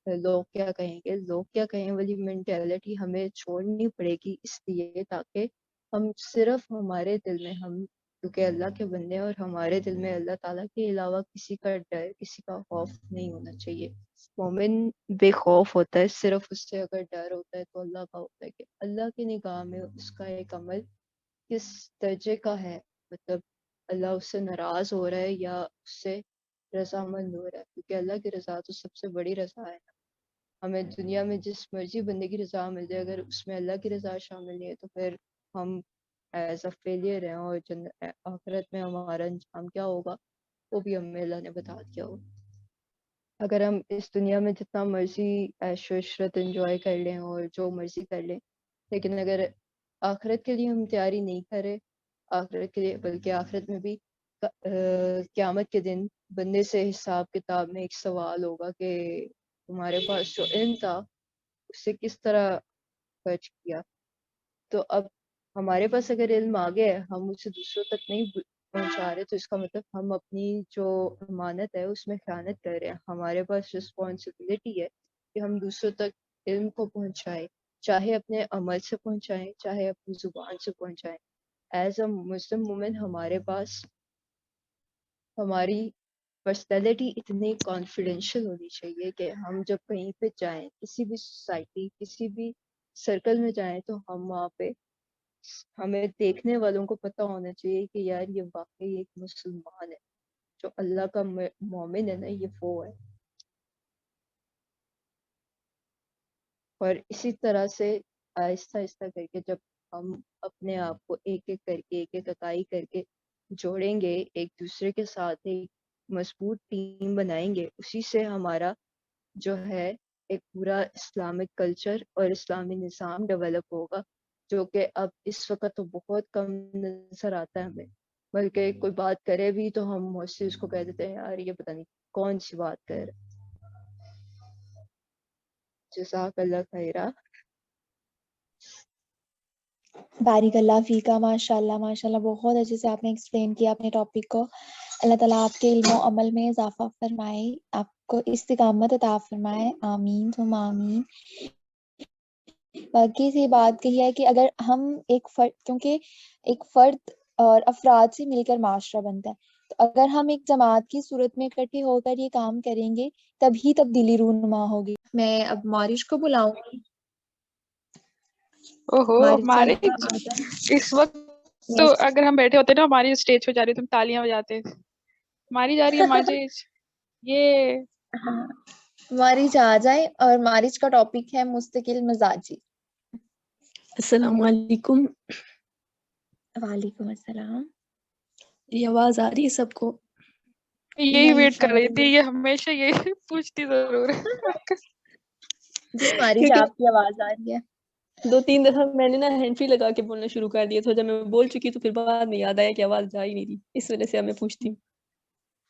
لوگ کیا کہیں گے، لوگ کیا کہیں والی مینٹیلٹی ہمیں چھوڑنی پڑے گی، اس لیے تاکہ ہم صرف ہمارے دل میں، ہم کیونکہ اللہ کے بندے ہیں اور ہمارے دل میں اللہ تعالیٰ کے علاوہ کسی کا ڈر، کسی کا خوف نہیں ہونا چاہیے۔ مومن بے خوف ہوتا ہے، صرف اس سے اگر ڈر ہوتا ہے تو اللہ کا ہوتا ہے کہ اللہ کی نگاہ میں اس کا ایک عمل کس درجے کا ہے، مطلب اللہ اس سے ناراض ہو رہا ہے یا اس سے رضامند ہو رہا ہے، کیونکہ اللہ کی رضا تو سب سے بڑی رضا ہے۔ ہمیں دنیا میں جس مرضی بندے کی رضا مل جائے، اگر اس میں اللہ کی رضا شامل نہیں ہے تو پھر ہم ایز اے فیلئر ہیں، اور آخرت میں ہمارا انجام کیا ہوگا وہ بھی ہمیں اللہ نے بتا دیا ہو۔ اگر ہم اس دنیا میں جتنا مرضی عیش و عشرت انجوائے کر لیں اور جو مرضی کر لیں، لیکن اگر آخرت کے لیے ہم تیاری نہیں کرے، آخرت کے لیے، بلکہ آخرت میں بھی قیامت کے دن بندے سے حساب کتاب میں ایک سوال ہوگا کہ تمہارے پاس جو علم تھا اسے کس طرح خرچ کیا۔ تو اب ہمارے پاس اگر علم آ گیا ہے، ہم اسے دوسروں تک نہیں پہنچا رہے، تو اس کا مطلب ہم اپنی جو امانت ہے اس میں خیانت کر رہے ہیں۔ ہمارے پاس رسپانسبلٹی ہے کہ ہم دوسروں تک علم کو پہنچائیں، چاہے اپنے عمل سے پہنچائیں، چاہے اپنی زبان سے پہنچائیں۔ ایز اے مسلم وومن ہمارے پاس ہماری پرسنالٹی اتنی کانفیڈینشیل ہونی چاہیے کہ ہم جب کہیں پہ جائیں، کسی بھی سوسائٹی، کسی بھی سرکل میں جائیں، تو ہم وہاں پہ ہمیں دیکھنے والوں کو پتہ ہونا چاہیے کہ یار یہ واقعی ایک مسلمان ہے، جو اللہ کا مومن ہے نا، یہ وہ ہے۔ اور اسی طرح سے آہستہ آہستہ کر کے جب ہم اپنے آپ کو ایک ایک کر کے، ایک ایک اکائی کر کے جوڑیں گے، ایک دوسرے کے ساتھ ایک مضبوط ٹیم بنائیں گے، اسی سے ہمارا جو ہے ایک پورا اسلامک کلچر اور اسلامی نظام ڈیولپ ہوگا، جو کہ اب اس وقت تو بہت کم نظر آتا ہے ہمیں، بلکہ کوئی بات کرے بھی تو ہم موسٹلی اس کو کہہ دیتے ہیں یار یہ پتہ نہیں کون سی بات کر رہا ہے۔ جزاک اللہ خیرہ۔ بارک اللہ فیکا، ماشاء اللہ بہت اچھے سے آپ نے ایکسپلین کیا اپنے ٹاپک کو۔ اللہ تعالیٰ آپ کے علم و عمل میں اضافہ فرمائے، آپ کو استقامت عطا فرمائے، آمین ثم آمین۔ باقی سے بات کہی ہے کہ اگر ہم ایک فرد، کیونکہ ایک فرد اور افراد سے مل کر معاشرہ بنتا ہے، تو اگر ہم ایک جماعت کی صورت میں اکٹھے ہو کر یہ کام کریں گے تبھی تبدیلی رونما ہوگی۔ میں اب مارش کو بلاؤں گی۔ اوہو مارش ہمارے صاحبہ آ جائیں۔ اس وقت تو یس، اگر ہم بیٹھے ہوتے نا، ہماری اسٹیج پہ جا رہی تم تالیاں بجاتے، ہماری جا رہی ہے ماجد یہ۔ ہاں، مارش آ جائیں، اور مارش کا ٹاپک ہے مستقل مزاجی۔ السلام علیکم، وعلیکم السلام۔ یہ آواز آ رہی ہے سب کو؟ یہی نہیں ویٹ کر رہی تھی، ساری، یہ ہمیشہ یہی پوچھتی ضرور ہے۔ جی مارش کیونکہ آپ کی آواز آ رہی ہے۔ 2-3 دفعہ میں نے نا ہینڈ فری لگا کے بولنا شروع کر دیا تھا، جب میں بول چکی تو پھر بعد میں یاد آیا کہ آواز جا ہی نہیں رہی، اس وجہ سے میں پوچھتی ہوں۔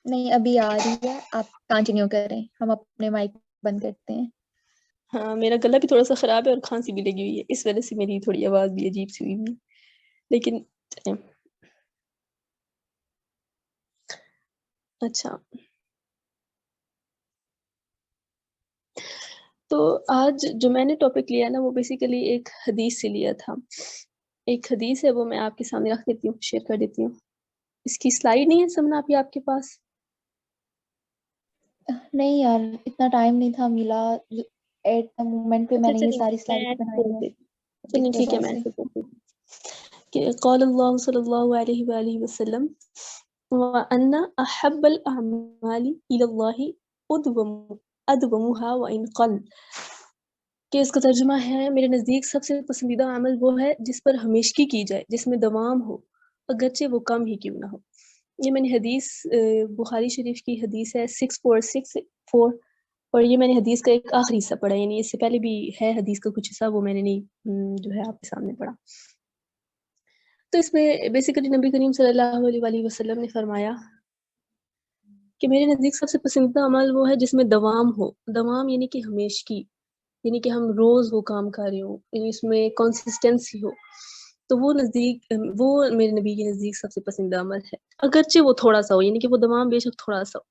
نہیں ابھی آ رہی ہے، آپ کنٹینیو کریں، ہم اپنے مائک بند کرتے ہیں۔ ہاں میرا گلا بھی تھوڑا سا خراب ہے اور کھانسی بھی لگی ہوئی ہے، اس وجہ سے میری تھوڑی آواز بھی عجیب سی ہوئی ہوئی ہے، لیکن چلیں۔ اچھا تو آج جو میں نے ٹاپک لیا نا وہ بیسیکلی ایک حدیث سے لیا تھا، ایک حدیث ہے وہ میں آپ کے سامنے رکھ دیتی ہوں، شیئر کر دیتی ہوں۔ اس کی سلائیڈ نہیں ہے سمنا آپ آپ کے پاس؟ نہیں یار اتنا ٹائم نہیں تھا ملا، ایٹ دا مومنٹ پہ میں نے یہ چلیں ساری میں سلائڈ ایسے بنائی بول ہیں دیتی ہوں، اس چلیں ٹھیک ہے وجہ میں سے۔ ایسے بول دیتی ہوں کہ قال اللہ صلی اللہ علیہ وآلہ وسلم وَأَنَّ أَحَبَّ الْأَعْمَالِ إِلَى اللَّهِ أَدْوَمُهَا وَإِنْ قَلَّ، کہ اس کا ترجمہ ہے میرے نزدیک سب سے پسندیدہ عمل وہ ہے جس پر ہمیشگی کی جائے، جس میں دوام ہو اگرچہ وہ کم ہی کیوں نہ ہو۔ یہ میں نے حدیث بخاری شریف کی حدیث ہے 6464، اور یہ میں نے حدیث کا ایک آخری حصہ پڑھا، یعنی اس سے پہلے بھی ہے حدیث کا کچھ حصہ، وہ میں نے نہیں جو ہے آپ کے سامنے پڑھا۔ تو اس میں بیسیکلی نبی کریم صلی اللہ علیہ وآلہ وسلم نے فرمایا کہ میرے نزدیک سب سے پسندیدہ عمل وہ ہے جس میں دوام ہو، دوام یعنی کہ ہمیشگی، یعنی کہ ہم روز وہ کام کر رہے ہوں، یعنی اس میں کنسسٹنسی ہو، تو وہ میرے نبی کے نزدیک سب سے پسندیدہ عمل ہے، اگرچہ وہ تھوڑا سا ہو، یعنی کہ وہ دوام بے شک تھوڑا سا ہو۔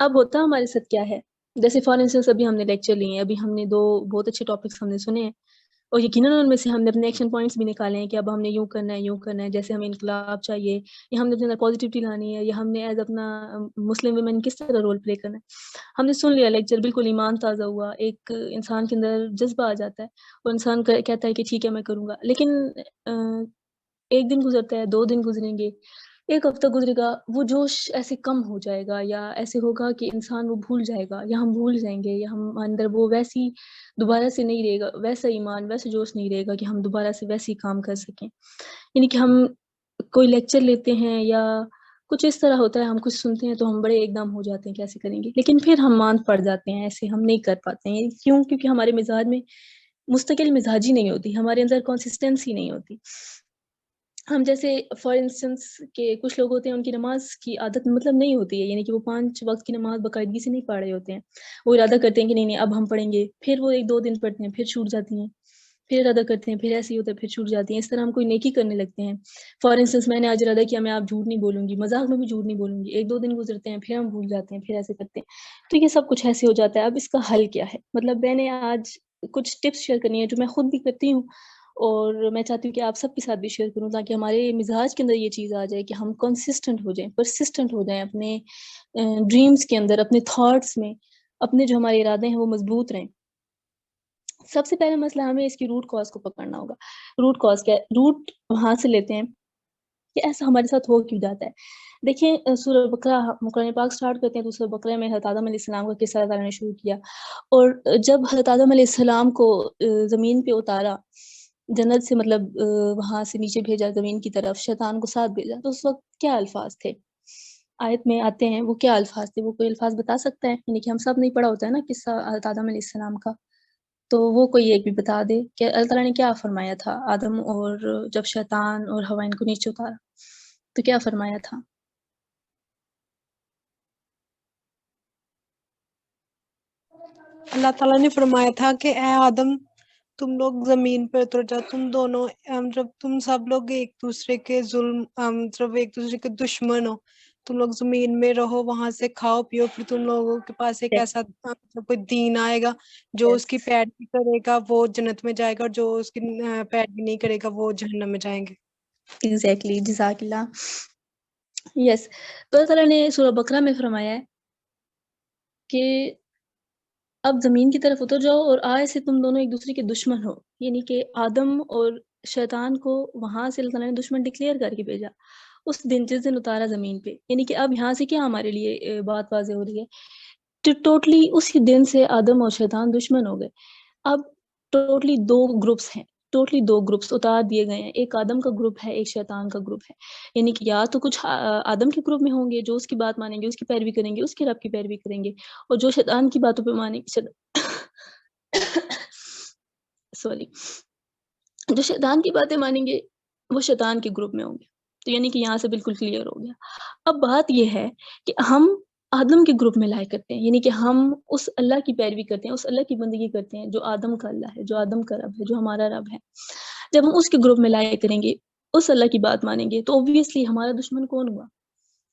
اب ہوتا ہمارے ساتھ کیا ہے، جیسے فار انسٹنس ابھی ہم نے لیکچر لیے ہیں، ابھی ہم نے 2 بہت اچھے ٹاپکس ہم نے سنے ہیں، اور یقیناً ان میں سے ہم نے اپنے ایکشن پوائنٹس بھی نکالے ہیں کہ اب ہم نے یوں کرنا ہے یوں کرنا ہے، جیسے ہمیں انقلاب چاہیے، یا ہم نے اپنے اندر پازیٹیوٹی لانی ہے، یا ہم نے ایز اپنا مسلم ویمن کس طرح رول پلے کرنا ہے۔ ہم نے سن لیا لیکچر، بالکل ایمان تازہ ہوا، ایک انسان کے اندر جذبہ آ جاتا ہے، وہ انسان کہتا ہے کہ ٹھیک ہے میں کروں گا، لیکن ایک دن گزرتا ہے، 2 دن گزریں گے، ایک ہفتہ گزرے گا، وہ جوش ایسے کم ہو جائے گا، یا ایسے ہوگا کہ انسان وہ بھول جائے گا، یا ہم بھول جائیں گے، یا ہم اندر وہ ویسی دوبارہ سے نہیں رہے گا، ویسا ایمان ویسا جوش نہیں رہے گا کہ ہم دوبارہ سے ویسے ہی کام کر سکیں۔ یعنی کہ ہم کوئی لیکچر لیتے ہیں یا کچھ اس طرح ہوتا ہے، ہم کچھ سنتے ہیں تو ہم بڑے ایک دم ہو جاتے ہیں کیسے کریں گے، لیکن پھر ہم ماند پڑ جاتے ہیں، ایسے ہم نہیں کر پاتے ہیں۔ کیوں؟ کیونکہ ہمارے مزاج میں مستقل مزاجی نہیں ہوتی، ہمارے اندر کنسسٹنسی نہیں ہوتی۔ ہم جیسے فار انسٹنس کہ کچھ لوگ ہوتے ہیں ان کی نماز کی عادت مطلب نہیں ہوتی ہے، یعنی کہ وہ 5 وقت کی نماز باقاعدگی سے نہیں پڑھ رہے ہوتے ہیں، وہ ارادہ کرتے ہیں کہ نہیں اب ہم پڑھیں گے، پھر وہ 1-2 دن پڑھتے ہیں، پھر چھوٹ جاتی ہیں، پھر ارادہ کرتے ہیں، پھر ایسے ہی ہوتا ہے، پھر چھوٹ جاتی ہیں، اس طرح ہم کوئی نیکی کرنے لگتے ہیں۔ فار انسٹنس میں نے آج ارادہ کیا میں آپ جھوٹ نہیں بولوں گی، مذاق میں بھی جھوٹ نہیں بولوں گی، 1-2 دن گزرتے ہیں، پھر ہم بھول جاتے ہیں، پھر ایسے کرتے ہیں، تو یہ سب کچھ ایسے ہو جاتا ہے۔ اب اس کا حل کیا ہے؟ مطلب میں نے آج کچھ ٹپس شیئر کرنی ہے جو میں خود بھی کرتی ہوں، اور میں چاہتی ہوں کہ آپ سب کے ساتھ بھی شیئر کروں، تاکہ ہمارے مزاج کے اندر یہ چیز آ جائے کہ ہم کنسسٹنٹ ہو جائیں، پرسسٹنٹ ہو جائیں اپنے ڈریمز کے اندر، اپنے تھاٹس میں، اپنے جو ہمارے ارادے ہیں وہ مضبوط رہیں۔ سب سے پہلا مسئلہ ہمیں اس کی روٹ کاز کو پکڑنا ہوگا۔ روٹ کاز کیا ہے؟ روٹ وہاں سے لیتے ہیں کہ ایسا ہمارے ساتھ ہو کیوں جاتا ہے۔ دیکھیں سورہ بقرہ قرآن پاک سٹارٹ کرتے ہیں تو سورہ بقرہ میں حضرت آدم علیہ السلام کا قصہ اللہ تعالیٰ نے شروع کیا، اور جب حضرت آدم علیہ السلام کو زمین پہ اتارا، جنت سے مطلب وہاں سے نیچے بھیجا زمین کی طرف، شیطان کو ساتھ بھیجا، تو اس وقت کیا الفاظ تھے؟ آیت میں آتے ہیں وہ کیا الفاظ تھے، وہ کوئی الفاظ بتا سکتا ہے؟ یعنی کہ ہم سب نہیں پڑھا ہوتا ہے نا قصہ حضرت آدم علیہ السلام کا، تو وہ کوئی ایک بھی بتا دے کہ اللہ تعالیٰ نے کیا فرمایا تھا آدم اور جب شیطان اور حوا ان کو نیچے اتارا تو کیا فرمایا تھا؟ اللہ تعالیٰ نے فرمایا تھا کہ اے آدم تم لوگ زمین پر اتر جاؤ، تم دونوں جب تم سب لوگ ایک دوسرے کے ظلم جب ایک دوسرے کے دشمن ہو، تم لوگ زمین میں رہو، وہاں سے کھاؤ پیو، پھر تم لوگوں کے پاس ایک ایسا کوئی دین آئے گا جو اس کی پیروی کرے گا وہ جنت میں جائے گا، اور جو اس کی پیروی نہیں کرے گا وہ جہنم میں جائیں گے۔ ایگزیکٹلی، جزاک اللہ۔ یس، تو اللہ تعالیٰ نے سورہ بقرہ میں فرمایا ہے کہ اب زمین کی طرف اتر جاؤ اور آج سے تم دونوں ایک دوسرے کے دشمن ہو، یعنی کہ آدم اور شیطان کو وہاں سے اللہ تعالیٰ نے دشمن ڈکلیئر کر کے بھیجا اس دن جس دن اتارا زمین پہ، یعنی کہ اب یہاں سے کیا ہمارے لیے بات واضح ہو رہی ہے، ٹوٹلی اسی دن سے آدم اور شیطان دشمن ہو گئے۔ اب ٹوٹلی 2 گروپس ہیں، ٹوٹلی 2 گروپس اتار دیے گئے ہیں، ایک آدم کا گروپ ہے، ایک شیطان کا گروپ ہے، یعنی کہ یا تو کچھ آدم کے گروپ میں ہوں گے جو اس کی بات مانیں گے، اس کی پیروی کریں گے، اس کے رب کی پیروی کریں گے، اور جو شیطان کی باتوں پہ مانیں گے سوری جو شیطان کی باتیں مانیں گے وہ شیطان کے گروپ میں ہوں گے۔ تو یعنی کہ یہاں سے بالکل کلیئر ہو گیا۔ اب بات یہ ہے کہ ہم آدم کے گروپ میں لائے کرتے ہیں، یعنی کہ ہم اس اللہ کی پیروی کرتے ہیں، اس اللہ کی بندگی کرتے ہیں جو آدم کا اللہ ہے، جو آدم کا رب ہے، جو ہمارا رب ہے. جب ہم اس کے گروپ میں لائے کریں گے، اس اللہ کی بات مانیں گے، تو اوبویسلی ہمارا دشمن کون ہوا؟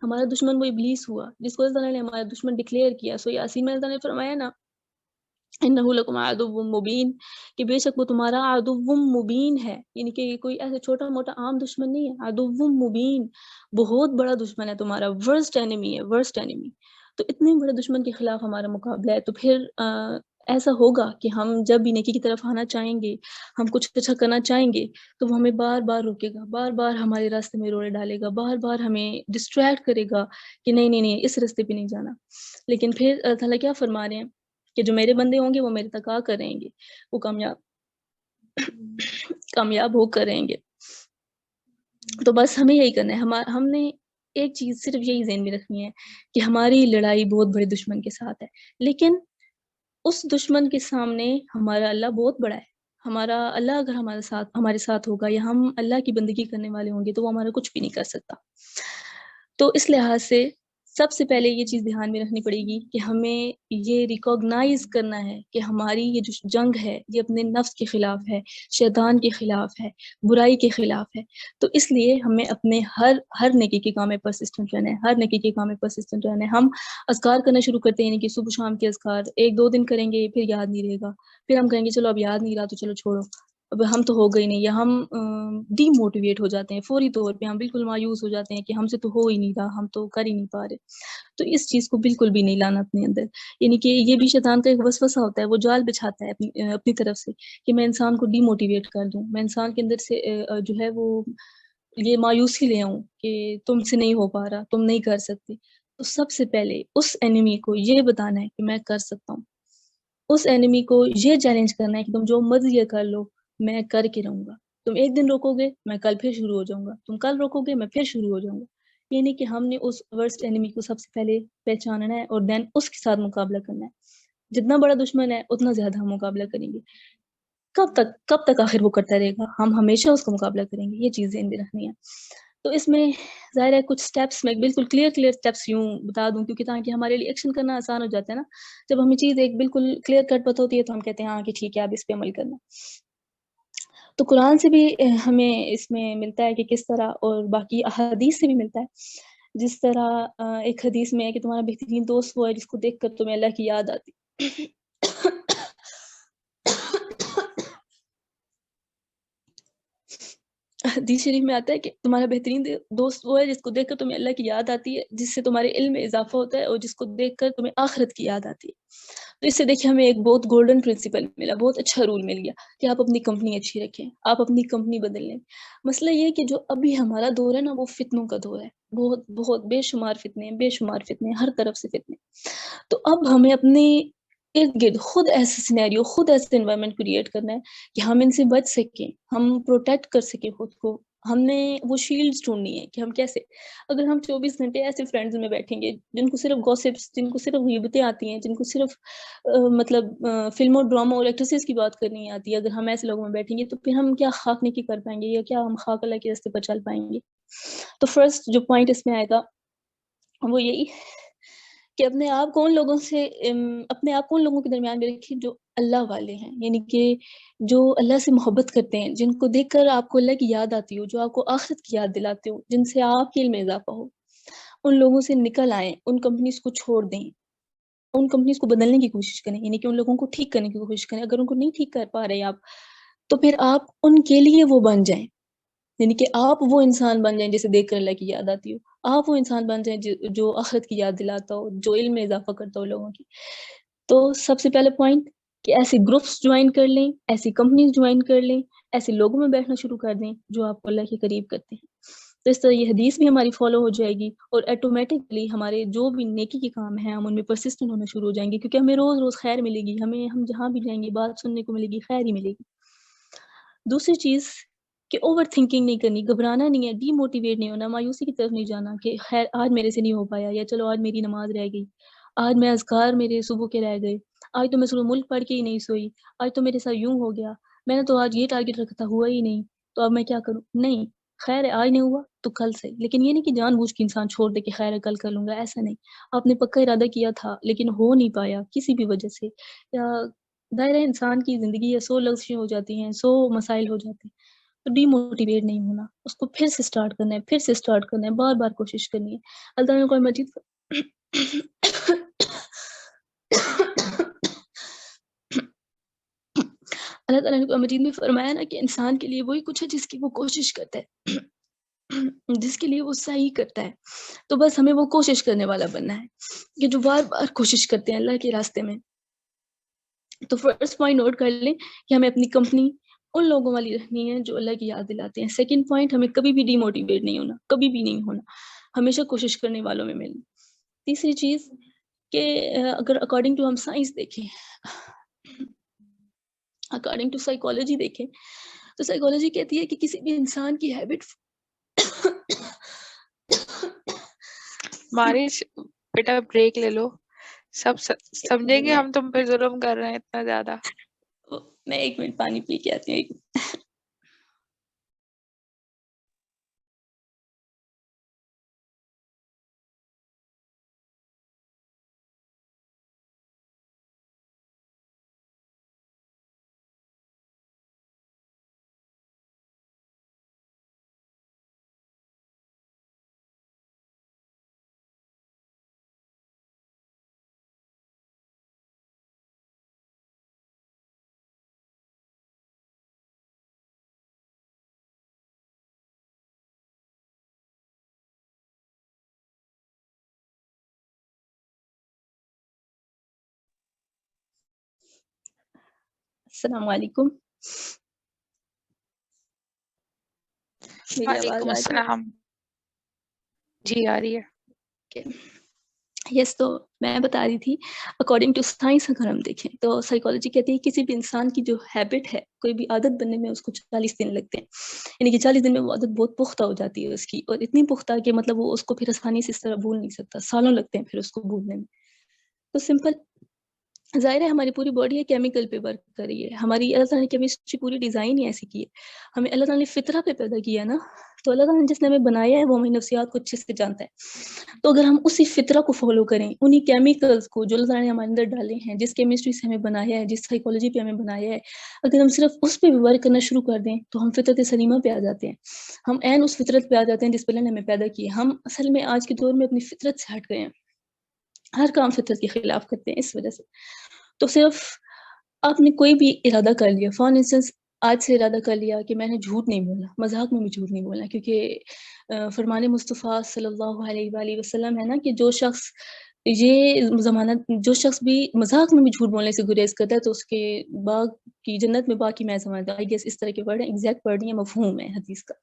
ہمارا دشمن وہ ابلیس ہوا، جس کو اللہ تعالیٰ نے ہمارا دشمن ڈکلیئر کیا. سو یاسین میں اللہ تعالیٰ نے فرمایا نا انہ لکم عدو مبین، کہ بے شک وہ تمہارا عدو مبین ہے، یعنی کہ یہ کوئی ایسا چھوٹا موٹا عام دشمن نہیں ہے، عدو مبین، بہت بڑا دشمن ہے تمہارا، ورسٹ انیمی ہے، ورسٹ انیمی. تو اتنے بڑے دشمن کے خلاف ہمارا مقابلہ ہے، تو پھر ایسا ہوگا کہ ہم جب بھی نیکی کی طرف آنا چاہیں گے، ہم کچھ اچھا کرنا چاہیں گے، تو وہ ہمیں بار بار روکے گا، بار بار ہمارے راستے میں روڑے ڈالے گا، بار بار ہمیں ڈسٹریکٹ کرے گا کہ نہیں نہیں نہیں اس راستے پہ نہیں جانا. لیکن پھر اللہ تعالیٰ کیا فرما رہے ہیں کہ جو میرے بندے ہوں گے وہ میرے تک آ کر رہیں گے، وہ کامیاب ہو کر رہیں گے. تو بس ہمیں یہی کرنا ہے. ہم نے ایک چیز صرف یہی ذہن میں رکھنی ہے کہ ہماری لڑائی بہت بڑے دشمن کے ساتھ ہے، لیکن اس دشمن کے سامنے ہمارا اللہ بہت بڑا ہے. ہمارا اللہ اگر ہمارے ساتھ ہوگا یا ہم اللہ کی بندگی کرنے والے ہوں گے تو وہ ہمارا کچھ بھی نہیں کر سکتا. تو اس لحاظ سے سب سے پہلے یہ چیز دھیان میں رکھنی پڑے گی کہ ہمیں یہ ریکوگنائز کرنا ہے کہ ہماری یہ جو جنگ ہے یہ اپنے نفس کے خلاف ہے، شیطان کے خلاف ہے، برائی کے خلاف ہے. تو اس لیے ہمیں اپنے ہر نیکی کے کام میں پرسسٹنٹ رہنا ہے، ہر نیکی کے کام میں پرسسٹنٹ رہنا ہے. ہم اذکار کرنا شروع کرتے ہیں، یعنی کہ صبح شام کے اذکار 1-2 دن کریں گے، پھر یاد نہیں رہے گا، پھر ہم کہیں گے چلو اب یاد نہیں رہا تو چلو چھوڑو، اب ہم تو ہو گئی نہیں، یا ہم ڈی موٹیویٹ ہو جاتے ہیں، فوری طور پہ ہم بالکل مایوس ہو جاتے ہیں کہ ہم سے تو ہو ہی نہیں رہا، ہم تو کر ہی نہیں پا رہے. تو اس چیز کو بالکل بھی نہیں لانا اپنے اندر. یعنی کہ یہ بھی شیطان کا ایک وسوسہ ہوتا ہے، وہ جال بچھاتا ہے اپنی طرف سے کہ میں انسان کو ڈی موٹیویٹ کر دوں، میں انسان کے اندر سے جو ہے وہ یہ مایوسی لے آؤں کہ تم سے نہیں ہو پا رہا، تم نہیں کر سکتے. تو سب سے پہلے اس اینیمی کو یہ بتانا ہے کہ میں کر سکتا ہوں. اس اینیمی کو یہ چیلنج کرنا ہے کہ تم جو مرضی یہ کر لو، میں کر کے رہوں گا. تم ایک دن روکو گے میں کل پھر شروع ہو جاؤں گا، تم کل روکو گے میں پھر شروع ہو جاؤں گا. یعنی کہ ہم نے اس ورسٹ اینیمی کو سب سے پہلے پہچاننا ہے اور دین اس کے ساتھ مقابلہ کرنا ہے. جتنا بڑا دشمن ہے اتنا زیادہ ہم مقابلہ کریں گے. کب تک آخر وہ کرتا رہے گا، ہم ہمیشہ اس کا مقابلہ کریں گے. یہ چیز ذہن میں رکھنی ہے. تو اس میں ظاہر ہے کچھ سٹیپس میں بالکل کلیئر سٹیپس یوں بتا دوں کیونکہ تاکہ ہمارے لیے ایکشن کرنا آسان ہو جاتا ہے نا. جب ہمیں چیز ایک بالکل کلیئر کٹ پتہ ہوتی ہے تو ہم کہتے ہیں ہاں کہ ٹھیک ہے اب اس پہ عمل کرنا. تو قرآن سے بھی ہمیں اس میں ملتا ہے کہ کس طرح، اور باقی احادیث سے بھی ملتا ہے. جس طرح ایک حدیث میں ہے کہ تمہارا بہترین دوست وہ ہے جس کو دیکھ کر تمہیں اللہ کی یاد آتی. حدیث شریف میں آتا ہے کہ تمہارا بہترین دوست وہ ہے جس کو دیکھ کر تمہیں اللہ کی یاد آتی ہے، جس سے تمہارے علم میں اضافہ ہوتا ہے، اور جس کو دیکھ کر تمہیں آخرت کی یاد آتی ہے. تو اس سے دیکھیں ہمیں ایک بہت گولڈن پرنسپل ملا، بہت اچھا رول مل گیا کہ آپ اپنی کمپنی اچھی رکھیں، آپ اپنی کمپنی بدل لیں. مسئلہ یہ ہے کہ جو ابھی ہمارا دور ہے نا وہ فتنوں کا دور ہے، بہت بہت بے شمار فتنے، ہر طرف سے فتنے. تو اب ہمیں اپنے ارد گرد خود ایسے سینیریو، خود ایسے انوائرمنٹ کریٹ کرنا ہے کہ ہم ان سے بچ سکیں، ہم پروٹیکٹ کر سکیں خود کو. ہم نے وہ شیلڈز ڈھونڈنی ہے کہ ہم کیسے، اگر ہم 24 گھنٹے ایسے فرینڈز میں بیٹھیں گے جن کو صرف گوسپس، جن کو صرف غیبتیں آتی ہیں، جن کو صرف مطلب فلم اور ڈرامہ اور ایکٹریسز کی بات کرنی آتی ہے، اگر ہم ایسے لوگوں میں بیٹھیں گے تو پھر ہم کیا خاک نیکی کر پائیں گے، یا کیا ہم خاک اللہ کے راستے پر چل پائیں گے. تو فرسٹ جو پوائنٹ اس میں آئے گا وہ یہی کہ اپنے آپ کو ان لوگوں کے درمیان میں رکھیں جو اللہ والے ہیں، یعنی کہ جو اللہ سے محبت کرتے ہیں، جن کو دیکھ کر آپ کو اللہ کی یاد آتی ہو، جو آپ کو آخرت کی یاد دلاتے ہو، جن سے آپ کے علم میں اضافہ ہو. ان لوگوں سے نکل آئیں، ان کمپنیز کو چھوڑ دیں، ان کمپنیز کو بدلنے کی کوشش کریں، یعنی کہ ان لوگوں کو ٹھیک کرنے کی کوشش کریں. اگر ان کو نہیں ٹھیک کر پا رہے آپ تو پھر آپ ان کے لیے وہ بن جائیں، یعنی کہ آپ وہ انسان بن جائیں جسے دیکھ کر اللہ کی یاد آتی ہو. آپ وہ انسان بن جائیں جو آخرت کی یاد دلاتا ہو، جو علم میں اضافہ کرتا ہو لوگوں کی. تو سب سے پہلے پوائنٹ کہ ایسے گروپس جوائن کر لیں، ایسی کمپنیز جوائن کر لیں، ایسے لوگوں میں بیٹھنا شروع کر دیں جو آپ کو اللہ کے قریب کرتے ہیں. تو اس طرح یہ حدیث بھی ہماری فالو ہو جائے گی، اور ایٹومیٹکلی ہمارے جو بھی نیکی کے کام ہیں ہم ان میں پرسسٹنٹ ہونا شروع ہو جائیں گے، کیونکہ ہمیں روز روز خیر ملے گی، ہم جہاں بھی جائیں گے بات سننے کو ملے گی، خیر ہی ملے گی. دوسری چیز کہ اوور تھنکنگ نہیں کرنی، گھبرانا نہیں ہے، ڈی موٹیویٹ نہیں ہونا، مایوسی کی طرف نہیں جانا کہ خیر آج میرے سے نہیں ہو پایا، یا چلو آج میری نماز رہ گئی، آج میں اذکار میرے صبح کے رہ گئے، آج تو میں صبح ملک پڑھ کے ہی نہیں سوئی، آج تو میرے ساتھ یوں ہو گیا، میں نے تو آج یہ ٹارگٹ رکھا تھا ہوا ہی نہیں، تو اب میں کیا کروں. نہیں، خیر ہے آج نہیں ہوا تو کل سے، لیکن یہ نہیں کہ جان بوجھ کے انسان چھوڑ دے کہ خیر ہے کل کر لوں گا، ایسا نہیں. آپ نے پکا ارادہ کیا تھا لیکن ہو نہیں پایا کسی بھی وجہ سے، یا دائرہ انسان کی زندگی ہے، 100 لغزشیں ہو جاتی ہیں، 100 مسائل ہو جاتے ہیں، تو ڈی موٹیویٹ نہیں ہونا، اس کو پھر سے سٹارٹ کرنا ہے، پھر سے سٹارٹ کرنا ہے، بار بار کوشش کرنی ہے. اللہ تعالیٰ نے قرآن مجید اللہ تعالیٰ نے قرآن مجید میں فرمایا نا کہ انسان کے لیے وہی کچھ ہے جس کی وہ کوشش کرتا ہے، جس کے لیے وہ صحیح کرتا ہے. تو بس ہمیں وہ کوشش کرنے والا بننا ہے کہ جو بار بار کوشش کرتے ہیں اللہ کے راستے میں. تو فرسٹ پوائنٹ نوٹ کر لیں کہ ہمیں اپنی کمپنی ان لوگوں والی رکھنی ہے جو اللہ کی یاد دلاتے ہیں. سیکنڈ پوائنٹ، ہمیں کبھی بھی ڈی موٹیویٹ نہیں ہونا، کبھی بھی نہیں ہونا، ہمیشہ کوشش کرنے والوں میں ملنا. تیسری چیز کہ اگر اکارڈنگ ٹو ہم سائنس دیکھیں، اکارڈنگ ٹو سائیکالوجی دیکھیں، تو سائیکالوجی کہتی ہے کہ کسی بھی انسان کی ہیبٹ مارش بیٹا بریک لے لو، سب سمجھیں گے ہم تم پہ ظلم کر رہے ہیں اتنا زیادہ. میں 1 منٹ پانی پی کے آتی ہوں. السلام علیکم. میری آواز وعلیکم آ رہی السلام. جی آ رہی ہے. ہے؟ یس. تو میں بتا رہی تھی اکارڈنگ ٹو سائنس اگر ہم دیکھیں تو سائیکالوجی کہتی ہے کسی بھی انسان کی جو ہیبٹ ہے، کوئی بھی عادت بننے میں اس کو 40 دن لگتے ہیں. یعنی کہ 40 دن میں وہ عادت بہت پختہ ہو جاتی ہے اس کی، اور اتنی پختہ کہ مطلب وہ اس کو پھر آسانی سے اس طرح بھول نہیں سکتا، سالوں لگتے ہیں پھر اس کو بھولنے میں. تو سمپل ظاہر ہے ہماری پوری باڈی ہے کیمیکل پہ ورک کر رہی ہے، ہماری اللہ تعالیٰ نے کیمسٹری پوری ڈیزائن ہی ایسی کی ہے. ہمیں اللہ تعالیٰ نے فطرہ پہ پیدا کیا ہے نا، تو اللہ تعالیٰ نے جس نے ہمیں بنایا ہے وہ ہماری نفسیات کو اچھے سے جانتا ہے. تو اگر ہم اسی فطرہ کو فالو کریں، انہی کیمیکلز کو جو اللہ تعالیٰ نے ہمارے اندر ڈالے ہیں، جس کیمسٹری سے ہمیں بنایا ہے، جس سائیکالوجی پہ ہمیں بنایا ہے، اگر ہم صرف اس پہ بھی ورک کرنا شروع کر دیں تو ہم فطرت سلیمہ پہ آ جاتے ہیں. ہم عین اس فطرت پہ آ جاتے ہیں جس پہ اللہ نے ہمیں پیدا کی ہے. ہم اصل میں آج کے دور میں اپنی فطرت سے ہٹ گئے ہیں، ہر کام فطرت کے خلاف کرتے ہیں. اس وجہ سے تو صرف آپ نے کوئی بھی ارادہ کر لیا، فار انسٹنس آج سے ارادہ کر لیا کہ میں نے جھوٹ نہیں بولنا، مذاق میں بھی جھوٹ نہیں بولنا، کیونکہ فرمان مصطفیٰ صلی اللہ علیہ وآلہ وسلم ہے نا کہ جو شخص بھی مذاق میں بھی جھوٹ بولنے سے گریز کرتا ہے تو اس کے باغ کی جنت میں باغ کی میں ضمانت ہے. آئی گیس اس طرح کے ورڈ ہیں، ایگزیکٹ ورڈ نہیں ہے، مفہوم ہے حدیث کا.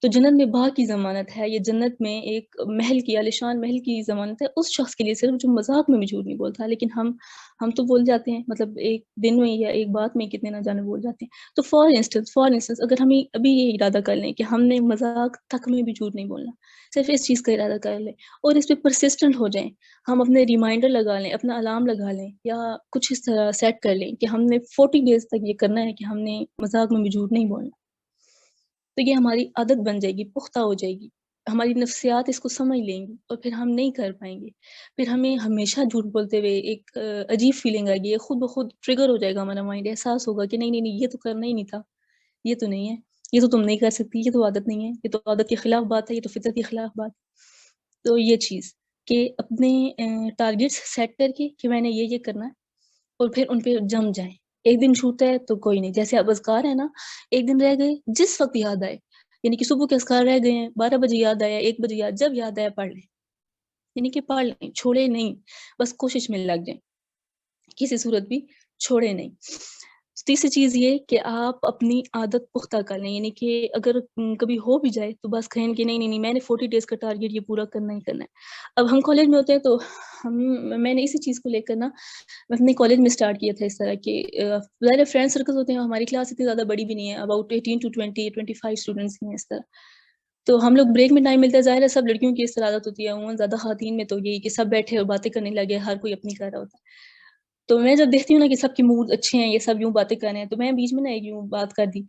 تو جنت میں باغ کی ضمانت ہے، یہ جنت میں ایک محل کی، عالیشان محل کی ضمانت ہے اس شخص کے لیے صرف جو مذاق میں بھی جھوٹ نہیں بولتا. لیکن ہم تو بول جاتے ہیں، مطلب ایک دن میں یا ایک بات میں کتنے نہ جانے بول جاتے ہیں. تو فار انسٹنس اگر ہمیں ابھی یہ ارادہ کر لیں کہ ہم نے مذاق تک میں بھی جھوٹ نہیں بولنا، صرف اس چیز کا ارادہ کر لیں اور اس پہ پرسسٹنٹ ہو جائیں. ہم اپنے ریمائنڈر لگا لیں، اپنا الارم لگا لیں، یا کچھ اس طرح سیٹ کر لیں کہ ہم نے 40 ڈیز تک یہ کرنا ہے کہ ہم نے مذاق میں بھی جھوٹ نہیں بولنا. تو یہ ہماری عادت بن جائے گی، پختہ ہو جائے گی، ہماری نفسیات اس کو سمجھ لیں گی اور پھر ہم نہیں کر پائیں گے. پھر ہمیں ہمیشہ جھوٹ بولتے ہوئے ایک عجیب فیلنگ آئے گی، یہ خود بخود ٹریگر ہو جائے گا ہمارا مائنڈ، احساس ہوگا کہ نہیں نہیں نہیں یہ تو کرنا ہی نہیں تھا، یہ تو نہیں ہے، یہ تو تم نہیں کر سکتی، یہ تو عادت نہیں ہے، یہ تو عادت کے خلاف بات ہے، یہ تو فطرت کے خلاف بات. تو یہ چیز کہ اپنے ٹارگیٹس سیٹ کر کے کہ میں نے یہ کرنا ہے اور پھر ان پہ جم جائیں. ایک دن چھوٹا ہے تو کوئی نہیں، جیسے اب اذکار ہے نا، ایک دن رہ گئے، جس وقت یاد آئے، یعنی کہ صبح کے اذکار رہ گئے ہیں، 12 بجے یاد آیا، 1 بجے یاد، جب یاد آیا پڑھ لیں، یعنی کہ پڑھ لیں، چھوڑے نہیں، بس کوشش میں لگ جائیں، کسی صورت بھی چھوڑے نہیں. تیسری چیز یہ کہ آپ اپنی عادت پختہ کر لیں، یعنی کہ اگر کبھی ہو بھی جائے تو بس کہیں کہ نہیں نہیں نہیں میں نے 40 ڈیز کا ٹارگیٹ یہ پورا کرنا ہی کرنا ہے. اب ہم کالج میں ہوتے ہیں تو میں نے اسی چیز کو لے کر نا میں اپنے کالج میں اسٹارٹ کیا تھا اس طرح کہ ظاہر فرینڈ سرکل ہوتے ہیں، ہماری کلاس اتنی زیادہ بڑی بھی نہیں ہے، اباؤٹ 18 to 25 اسٹوڈنٹس ہیں اس طرح. تو ہم لوگ بریک میں ٹائم ملتا ہے، ظاہر ہے سب لڑکیوں کی اس طرح عادت ہوتی ہے، عموماً زیادہ خواتین میں تو یہی کہ سب بیٹھے اور باتیں کرنے لگے، ہر کوئی اپنی کر رہا ہوتا ہے. تو میں جب دیکھتی ہوں نا کہ سب کے موڈ اچھے ہیں، یہ سب یوں باتیں کر رہے ہیں، تو میں بیچ میں نا ایک یوں بات کر دی،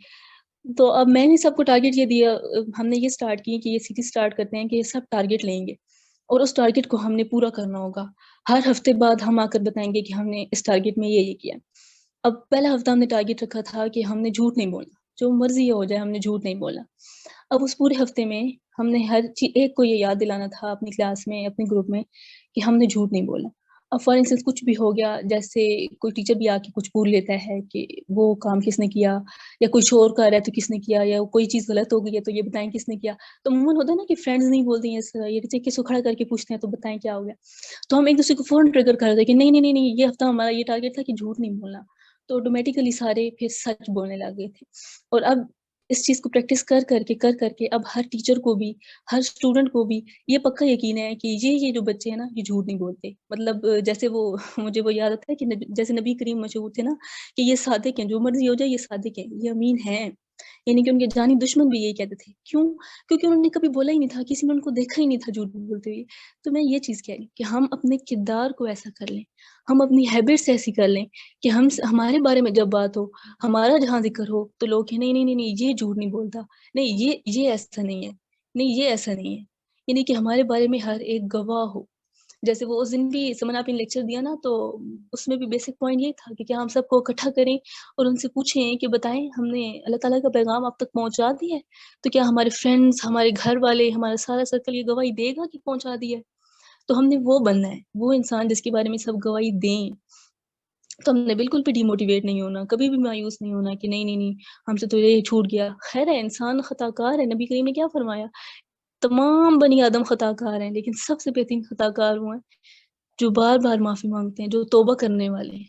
تو اب میں نے سب کو ٹارگیٹ یہ دیا، ہم نے یہ سٹارٹ کی کہ یہ سیریز سٹارٹ کرتے ہیں کہ یہ سب ٹارگیٹ لیں گے اور اس ٹارگیٹ کو ہم نے پورا کرنا ہوگا. ہر ہفتے بعد ہم آ کر بتائیں گے کہ ہم نے اس ٹارگیٹ میں یہ کیا. اب پہلا ہفتہ ہم نے ٹارگیٹ رکھا تھا کہ ہم نے جھوٹ نہیں بولنا، جو مرضی ہو جائے ہم نے جھوٹ نہیں بولنا. اب اس پورے ہفتے میں ہم نے ہر چیز ایک کو یہ یاد دلانا تھا اپنی کلاس میں اپنے گروپ میں کہ ہم نے جھوٹ نہیں بولنا. اب فار انسٹنس کچھ بھی ہو گیا، جیسے کوئی ٹیچر بھی آ کے کچھ بول لیتا ہے کہ وہ کام کس نے کیا، یا کوئی شور کر رہا ہے تو کس نے کیا، یا کوئی چیز غلط ہو گئی ہے تو یہ بتائیں کس نے کیا. تو عموماً ہوتا ہے نا کہ فرینڈز نہیں بولتی ہیں اس طرح، یہ ٹیچر کس کو کھڑا کر کے پوچھتے ہیں تو بتائیں کیا ہو گیا. تو ہم ایک دوسرے کو فوراً ٹریگر کر رہے تھے کہ نہیں نہیں نہیں نہیں، یہ ہفتہ ہمارا یہ ٹارگیٹ تھا کہ جھوٹ نہیں بولنا. تو آٹومیٹیکلی سارے پھر سچ بولنے لگے تھے. اور اب اس چیز کو پریکٹس کر کر کے اب ہر ٹیچر کو بھی ہر اسٹوڈنٹ کو بھی یہ پکا یقین ہے کہ یہ جو بچے ہیں نا یہ جھوٹ نہیں بولتے. مطلب جیسے وہ مجھے وہ یاد آتا ہے کہ جیسے نبی کریم مشہور تھے نا کہ یہ صادق ہیں، جو مرضی ہو جائے یہ صادق ہیں، یہ امین ہیں. یعنی کہ ان کے جانی دشمن بھی یہی کہتے تھے. کیوں؟ کیونکہ انہوں نے کبھی بولا ہی نہیں تھا، کسی نے ان کو دیکھا ہی نہیں تھا جھوٹ بولتے ہوئے. تو میں یہ چیز کہہ رہی ہوں کہ ہم اپنے کردار کو ایسا کر لیں، ہم اپنی ہیبٹس ایسی کر لیں کہ ہمارے بارے میں جب بات ہو، ہمارا جہاں ذکر ہو تو لوگ کہیں نہیں یہ جھوٹ نہیں بولتا، نہیں یہ ایسا نہیں ہے، نہیں یہ ایسا نہیں ہے. یعنی کہ ہمارے بارے میں ہر ایک گواہ ہو. جیسے وہ اس دن بھی سمنا آپ نے لیکچر دیا نا، تو اس میں بھی بیسک پوائنٹ یہ تھا کہ کیا ہم سب کو اکٹھا کریں اور ان سے پوچھیں کہ بتائیں ہم نے اللہ تعالیٰ کا پیغام آپ تک پہنچا دیا ہے، تو کیا ہمارے فرینڈز، ہمارے گھر والے، ہمارا سارا سرکل یہ گواہی دے گا کہ پہنچا دیا ہے؟ تو ہم نے وہ بننا ہے، وہ انسان جس کے بارے میں سب گواہی دیں. تو ہم نے بالکل بھی ڈی موٹیویٹ نہیں ہونا، کبھی بھی مایوس نہیں ہونا کہ نہیں ہم سے تو یہ چھوٹ گیا. خیر ہے، انسان خطا کار ہے. نبی کریم نے کیا فرمایا؟ تمام بنی آدم خطا کار ہیں، لیکن سب سے بہترین خطا کار وہ ہیں جو بار بار معافی مانگتے ہیں، جو توبہ کرنے والے ہیں.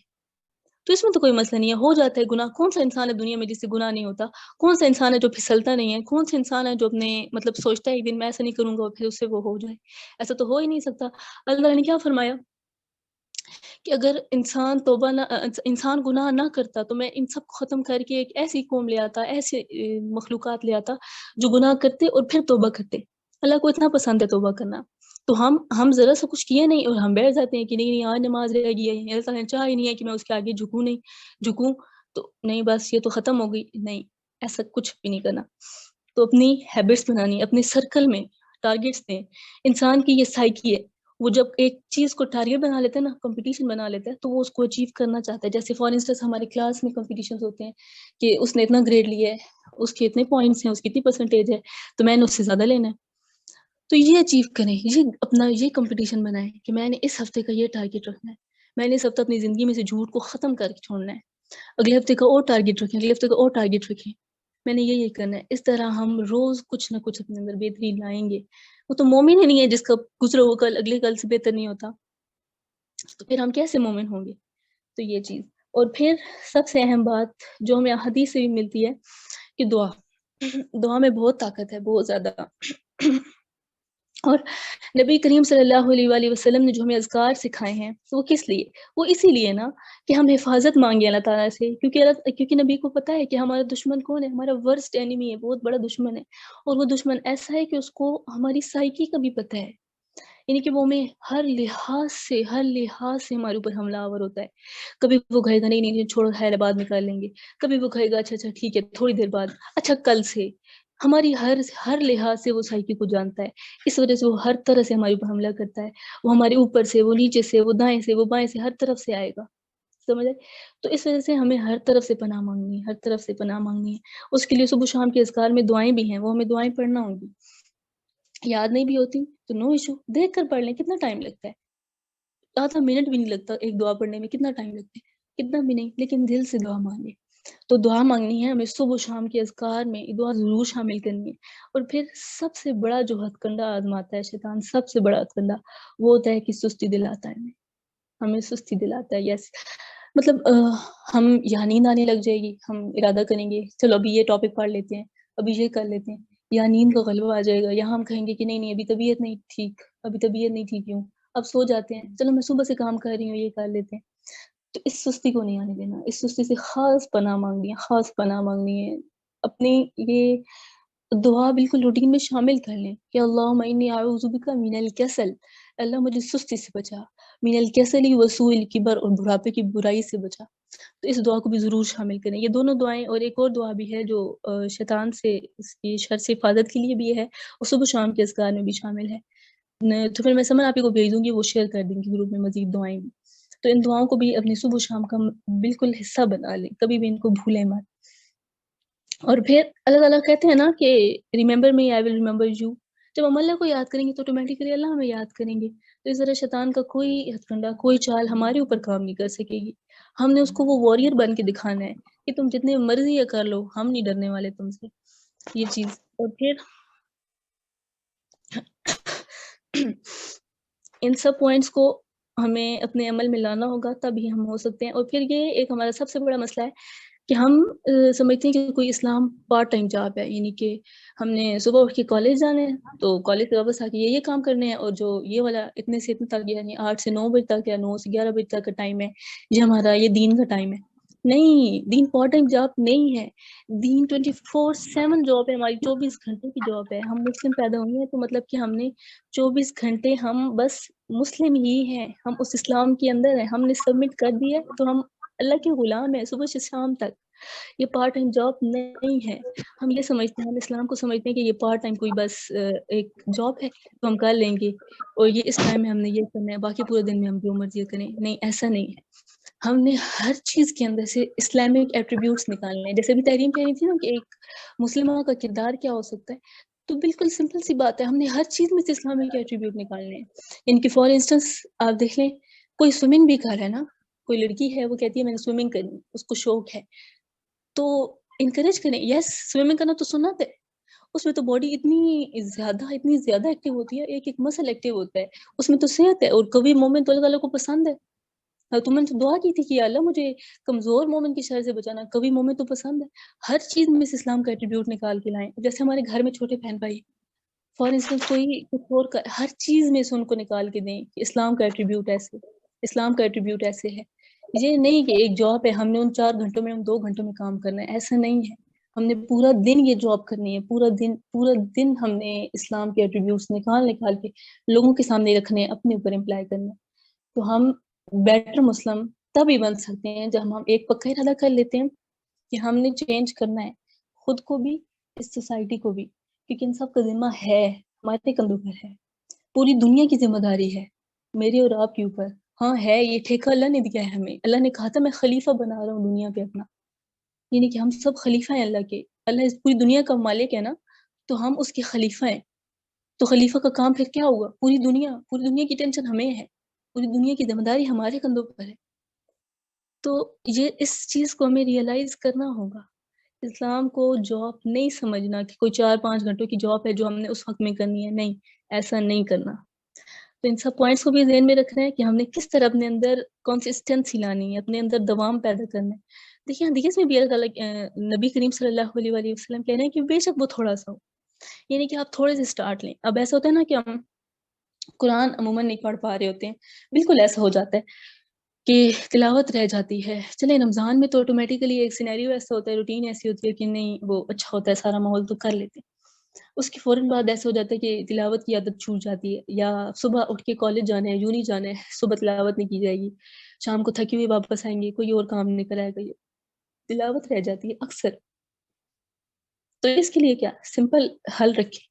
تو اس میں تو کوئی مسئلہ نہیں ہے، ہو جاتا ہے گناہ. کون سا انسان ہے دنیا میں جس سے گناہ نہیں ہوتا؟ کون سا انسان ہے جو پھسلتا نہیں ہے؟ کون سا انسان ہے جو اپنے مطلب سوچتا ہے ایک دن میں ایسا نہیں کروں گا اور پھر اس سے وہ ہو جائے؟ ایسا تو ہو ہی نہیں سکتا. اللہ نے کیا فرمایا کہ اگر انسان گناہ نہ کرتا تو میں ان سب کو ختم کر کے ایک ایسی قوم لے آتا، ایسے مخلوقات لے آتا جو گناہ کرتے اور پھر توبہ کرتے. اللہ کو اتنا پسند ہے توبہ کرنا. تو ہم ذرا سا کچھ کیا نہیں اور ہم بیٹھ جاتے ہیں کہ نہیں آج نماز رہ گئی ہے، اللہ تعالیٰ نے چاہا ہی نہیں ہے کہ میں اس کے آگے جھکوں تو نہیں، بس یہ تو ختم ہو گئی. نہیں، ایسا کچھ بھی نہیں کرنا. تو اپنی ہیبٹس بنانی، اپنے سرکل میں ٹارگیٹس دیں. انسان کی یہ سائیکی ہے، وہ جب ایک چیز کو ٹارگیٹ بنا لیتا ہے نا، کمپٹیشن بنا لیتا ہے، تو وہ اس کو اچیو کرنا چاہتا ہے. جیسے فار انسٹنس ہمارے کلاس میں کمپٹیشنز ہوتے ہیں کہ اس نے اتنا گریڈ لیا ہے، اس کے اتنے پوائنٹس ہیں، اس کی اتنی پرسنٹیج ہے، تو میں نے اس سے زیادہ لینا ہے. تو یہ اچیو کریں، یہ کمپٹیشن بنائیں کہ میں نے اس ہفتے کا یہ ٹارگیٹ رکھنا ہے، میں نے اس ہفتے اپنی زندگی میں سے جھوٹ کو ختم کر کے چھوڑنا ہے. اگلے ہفتے کا اور ٹارگیٹ رکھیں، اگلے ہفتے کا اور ٹارگیٹ رکھیں، میں نے یہ کرنا ہے. اس طرح ہم روز کچھ نہ کچھ اپنے اندر بہتری لائیں گے. وہ تو مومن ہی نہیں ہے جس کا گزرا ہوا کل اگلے کل سے بہتر نہیں ہوتا، تو پھر ہم کیسے مومن ہوں گے؟ تو یہ چیز. اور پھر سب سے اہم بات جو ہمیں حدیث سے بھی ملتی ہے کہ دعا میں بہت طاقت ہے، بہت زیادہ. اور نبی کریم صلی اللہ علیہ وآلہ وسلم نے جو ہمیں اذکار سکھائے ہیں تو وہ کس لیے؟ وہ اسی لیے نا کہ ہم حفاظت مانگے اللہ تعالیٰ سے، کیونکہ نبی کو پتا ہے کہ ہمارا دشمن کون ہے، ہمارا ورسٹ اینیمی ہے، بہت بڑا دشمن ہے. اور وہ دشمن ایسا ہے کہ اس کو ہماری سائیکی کا بھی پتہ ہے. یعنی کہ وہ ہمیں ہر لحاظ سے ہمارے اوپر حملہ آور ہوتا ہے. کبھی وہ کہے گا نہیں چھوڑو حیدرآباد میں کر لیں گے، کبھی وہ کہے گا اچھا ٹھیک ہے تھوڑی دیر بعد، اچھا کل سے. ہماری ہر لحاظ سے وہ سائیکی کو جانتا ہے، اس وجہ سے وہ ہر طرح سے ہمارے اوپر حملہ کرتا ہے. وہ ہمارے اوپر سے، وہ نیچے سے، وہ دائیں سے، وہ بائیں سے، ہر طرف سے آئے گا. سمجھ آئے؟ تو اس وجہ سے ہمیں ہر طرف سے پناہ مانگنی ہے، ہر طرف سے پناہ مانگنی ہے. اس کے لیے صبح شام کے اذکار میں دعائیں بھی ہیں، وہ ہمیں دعائیں پڑھنا ہوں گی. یاد نہیں بھی ہوتی تو نو ایشو، دیکھ کر پڑھ لیں. کتنا ٹائم لگتا ہے؟ آدھا منٹ بھی نہیں لگتا ایک دعا پڑھنے میں. کتنا ٹائم لگتا ہے؟ کتنا بھی نہیں. لیکن دل سے دعا مانگے. تو دعا مانگنی ہے ہمیں، صبح و شام کے اذکار میں دعا ضرور شامل کرنی ہے. اور پھر سب سے بڑا جو ہتھ کنڈا آزماتا ہے شیطان، سب سے بڑا ہتھ کنڈا وہ ہوتا ہے کہ سستی دلاتا ہے ہمیں سستی دلاتا ہے. یس، مطلب ہم یہاں نیند آنے لگ جائے گی، ہم ارادہ کریں گے چلو ابھی یہ ٹاپک پڑھ لیتے ہیں، ابھی یہ کر لیتے ہیں، یا نیند کا غلبہ آ جائے گا، یا ہم کہیں گے کہ نہیں ابھی طبیعت نہیں ٹھیک، ابھی طبیعت نہیں ٹھیک ہوں، اب سو جاتے ہیں، چلو میں صبح سے کام کر رہی ہوں یہ کر لیتے ہیں. تو اس سستی کو نہیں آنے دینا. اس سستی سے خاص پناہ مانگنی ہے، خاص پناہ مانگنی ہے. اپنی یہ دعا بالکل روٹین میں شامل کر لیں کہ اللہم انی اعوذ بک من الکسل، اللہ مجھے سستی سے بچا، من الکسل وسوء الکبر، اور بڑھاپے کی برائی سے بچا. تو اس دعا کو بھی ضرور شامل کریں. یہ دونوں دعائیں اور ایک اور دعا بھی ہے جو شیطان سے اس کی شر سے حفاظت کے لیے بھی ہے اور صبح شام کے اذکار میں بھی شامل ہے. تو پھر میں سمن آپ ہی کو بھیج دوں گی, وہ شیئر کر دیں گی گروپ میں مزید دعائیں بھی. تو ان دعاؤں کو بھی اپنی صبح و شام کا بالکل حصہ بنا لیں, کبھی بھی ان کو بھولیں مت. اور پھر اللہ تعالیٰ کہتے ہیں نا کہ remember me I will remember you. جب ہم اللہ کو یاد کریں گے تو آٹومیٹکلی اللہ ہمیں یاد کریں گے. تو اس طرح شیطان کا کوئی ہتھ کنڈا, کوئی چال ہمارے اوپر کام نہیں کر سکے گی. ہم نے اس کو وہ وارئر بن کے دکھانا ہے کہ تم جتنے مرضی یہ کر لو, ہم نہیں ڈرنے والے تم سے. یہ چیز. اور پھر ان سب پوائنٹس کو ہمیں اپنے عمل میں لانا ہوگا, تبھی ہم ہو سکتے ہیں. اور پھر یہ ایک ہمارا سب سے بڑا مسئلہ ہے کہ ہم سمجھتے ہیں کہ کوئی اسلام پارٹ ٹائم جاب ہے, یعنی کہ ہم نے صبح اٹھ کے کالج جانا ہے تو کالج سے واپس آ کے یہ کام کرنے ہیں, اور جو یہ والا اتنے سے اتنے تک, یعنی 8 سے 9 بجے تک یا 9 سے 11 بجے تک کا ٹائم ہے, یہ ہمارا یہ دین کا ٹائم ہے. نہیں, دین پارٹ ٹائم جاب نہیں ہے. دین 24/7 جاب ہے ہماری, 24 گھنٹے کی جاب ہے. ہم مسلم پیدا ہوئے ہیں تو مطلب کہ ہم نے 24 گھنٹے ہم بس مسلم ہی ہیں, ہم اس اسلام کے اندر ہیں. ہم نے سبمٹ کر دیا تو ہم اللہ کے غلام ہیں صبح سے شام تک. یہ پارٹ ٹائم جاب نہیں ہے. ہم یہ سمجھتے ہیں, ہم اسلام کو سمجھتے ہیں کہ یہ پارٹ ٹائم کوئی بس ایک جاب ہے تو ہم کر لیں گے, اور یہ اس ٹائم میں ہم نے یہ کرنا ہے, باقی پورے دن میں ہم جو مرضی کریں. نہیں, ایسا نہیں ہے. ہم نے ہر چیز کے اندر سے اسلامک ایٹریبیوٹس نکالنے ہیں. جیسے بھی تحریم کہہ رہی تھی نا کہ ایک مسلمہ کا کردار کیا ہو سکتا ہے, تو بالکل سمپل سی بات ہے, ہم نے ہر چیز میں سے اسلامک ایٹریبیوٹ نکالنے ہیں. ان کی فار انسٹنس آپ دیکھ لیں, کوئی سوئمنگ بھی کر رہا ہے نا, کوئی لڑکی ہے وہ کہتی ہے میں نے سوئمنگ کرنی, اس کو شوق ہے, تو انکریج کریں. یس, سوئمنگ کرنا تو سنت ہے, اس میں تو باڈی اتنی زیادہ ایکٹیو ہوتی ہے, ایک ایک مسل ایکٹیو ہوتا ہے, اس میں تو صحت ہے. اور کبھی مومن تو اللہ تعالیٰ کو پسند ہے. تم نے تو دعا کی تھی کہ اللہ مجھے کمزور مومن کی شر سے بچانا, کبھی مومن تو پسند ہے. ہر چیز میں سے اسلام کا ایٹریبیوٹ نکال کے لائیں. جیسے ہمارے گھر میں چھوٹے بہن بھائی, فار انسٹنس کوئی کچھ اور ہر چیز میں سے ان کو نکال کے دیں کہ اسلام کا ایٹریبیوٹ ایسے, اسلام کا ایٹریبیوٹ ایسے ہے. یہ نہیں کہ ایک جاب ہے, ہم نے ان 4 گھنٹوں میں 2 گھنٹوں میں کام کرنا ہے, ایسا نہیں ہے. ہم نے پورا دن یہ جاب کرنی ہے, پورا دن ہم نے اسلام کے ایٹریبیوٹس نکال کے لوگوں کے سامنے رکھنے, اپنے اوپر امپلائی کرنا. تو ہم بیٹر مسلم تب ہی بن سکتے ہیں جب ہم ایک پکا ارادہ کر لیتے ہیں کہ ہم نے چینج کرنا ہے, خود کو بھی, اس سوسائٹی کو بھی, کیونکہ ان سب کا ذمہ ہے ہمارے کندھوں پر ہے. پوری دنیا کی ذمہ داری ہے میرے اور آپ کے اوپر. ہاں ہے, یہ ٹھیکہ اللہ نے دیا ہے ہمیں. اللہ نے کہا تھا میں خلیفہ بنا رہا ہوں دنیا پہ اپنا, یعنی کہ ہم سب خلیفہ ہیں اللہ کے. اللہ اس پوری دنیا کا مالک ہے نا, تو ہم اس کے خلیفہ ہیں. تو خلیفہ کا کام پھر کیا ہوگا؟ پوری دنیا کی ٹینشن ہمیں ہے, پوری دنیا کی ذمہ داری ہمارے کندھوں پر ہے. تو یہ اس چیز کو ہمیں ریئلائز کرنا ہوگا. اسلام کو جاب نہیں سمجھنا کہ کوئی 4-5 گھنٹوں کی جاب ہے جو ہم نے اس وقت میں کرنی ہے. نہیں, ایسا نہیں کرنا. تو ان سب پوائنٹس کو بھی ذہن میں رکھنا ہے کہ ہم نے کس طرح اپنے اندر کنسسٹنسی لانی ہے, اپنے اندر دوام پیدا کرنا ہے. دیکھیں حدیث میں بھی اللہ تعالیٰ نبی کریم صلی اللہ علیہ وآلہ وسلم کہہ رہے ہیں کہ بے شک وہ تھوڑا سا ہو, یعنی کہ آپ تھوڑے سے اسٹارٹ لیں. اب ایسا ہوتا ہے نا کہ ہم قرآن عموماً نہیں پڑھ پا رہے ہوتے ہیں, بالکل ایسا ہو جاتا ہے کہ تلاوت رہ جاتی ہے. چلیں رمضان میں تو آٹومیٹیکلی ایک سینیریو ایسا ہوتا ہے, روٹین ایسی ہوتی ہے کہ نہیں وہ اچھا ہوتا ہے, سارا ماحول تو کر لیتے ہیں. اس کے فوراً بعد ایسا ہو جاتا ہے کہ تلاوت کی عادت چھوٹ جاتی ہے, یا صبح اٹھ کے کالج جانا ہے, یونی جانا ہے, صبح تلاوت نہیں کی جائے گی, شام کو تھکی ہوئی واپس آئیں گے, کوئی اور کام نہیں کرائے گا, یہ تلاوت رہ جاتی ہے اکثر. تو اس کے لیے کیا سمپل حل رکھیں,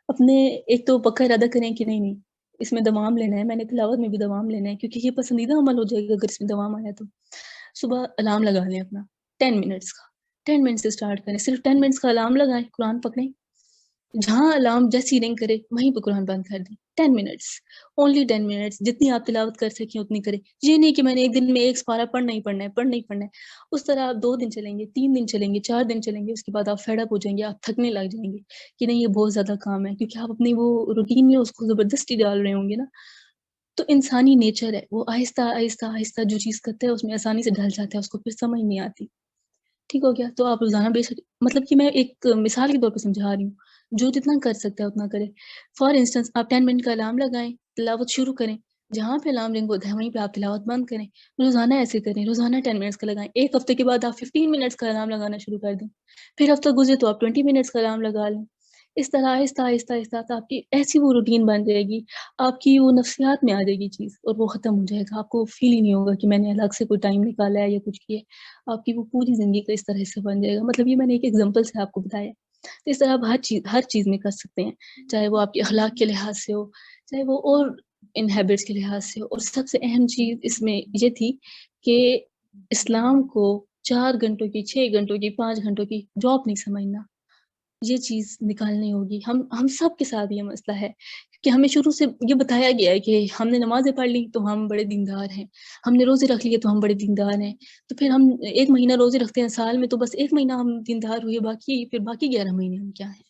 اپنے ایک تو پکا ارادہ کریں کہ نہیں اس میں دوام لینا ہے, میں نے تلاوت میں بھی دوام لینا ہے, کیونکہ یہ پسندیدہ عمل ہو جائے گا اگر اس میں دوام آیا تو. صبح الارم لگا لیں اپنا 10 منٹس کا, 10 منٹ سے اسٹارٹ کریں, صرف 10 منٹس کا الارم لگائیں, قرآن پکڑیں, جہاں الارم جیسی رنگ کرے وہیں پہ قرآن بند کر دیں. 10 منٹس, اونلی 10 منٹس, جتنی آپ تلاوت کر سکیں اتنی کریں. یہ نہیں کہ میں نے ایک دن میں ایک سپارہ پڑھنا ہی پڑھنا ہے. اس طرح آپ 2 دن چلیں گے, 3 دن چلیں گے, 4 دن چلیں گے, اس کے بعد آپ فیڈ اپ ہو جائیں گے, آپ تھکنے لگ جائیں گے کہ نہیں یہ بہت زیادہ کام ہے, کیونکہ آپ اپنی وہ روٹین میں اس کو زبردستی ڈال رہے ہوں گے نا. تو انسانی نیچر ہے, وہ آہستہ آہستہ آہستہ جو چیز کرتا ہے اس میں آسانی سے ڈھل جاتا ہے, اس کو پھر سمجھ نہیں آتی. ٹھیک ہو گیا. تو آپ روزانہ بے شک, مطلب کہ میں ایک مثال کے طور پہ سمجھا رہی ہوں, جو جتنا کر سکتا ہے اتنا کرے. فار انسٹنس آپ 10 منٹ کا الارم لگائیں, تلاوت شروع کریں, جہاں پہ الارم رنگ ہوتا ہے وہیں پہ آپ تلاوت بند کریں. روزانہ ایسے کریں, روزانہ 10 منٹس کا لگائیں. ایک ہفتے کے بعد آپ 15 منٹس کا الارم لگانا شروع کر دیں. پھر ہفتہ گزرے تو آپ 20 منٹس کا الارم لگا لیں. اس طرح آہستہ آہستہ آہستہ آپ کی ایسی وہ روٹین بن جائے گی، آپ کی وہ نفسیات میں آ جائے گی چیز، اور وہ ختم ہو جائے گا. آپ کو فیل ہی نہیں ہوگا کہ میں نے الگ سے کوئی ٹائم نکالا ہے یا کچھ کیا ہے. آپ کی وہ پوری زندگی کا اس طرح سے بن جائے گا. مطلب یہ میں نے ایک ایگزامپل سے آپ کو بتایا. تو اس طرح آپ ہر چیز میں کر سکتے ہیں، چاہے وہ آپ کے اخلاق کے لحاظ سے ہو، چاہے وہ اور ان ہیبٹس کے لحاظ سے ہو. اور سب سے اہم چیز اس میں یہ تھی کہ اسلام کو 4 گھنٹوں کی، 6 گھنٹوں کی، 5 گھنٹوں کی جاب نہیں سمجھنا. یہ چیز نکالنی ہوگی. ہم سب کے ساتھ یہ مسئلہ ہے کہ ہمیں شروع سے یہ بتایا گیا ہے کہ ہم نے نمازیں پڑھ لی تو ہم بڑے دیندار ہیں، ہم نے روزے رکھ لیے تو ہم بڑے دیندار ہیں. تو پھر ہم 1 مہینہ روزے رکھتے ہیں سال میں، تو بس 1 مہینہ ہم دیندار ہوئے، باقی 11 مہینے ہم کیا ہیں.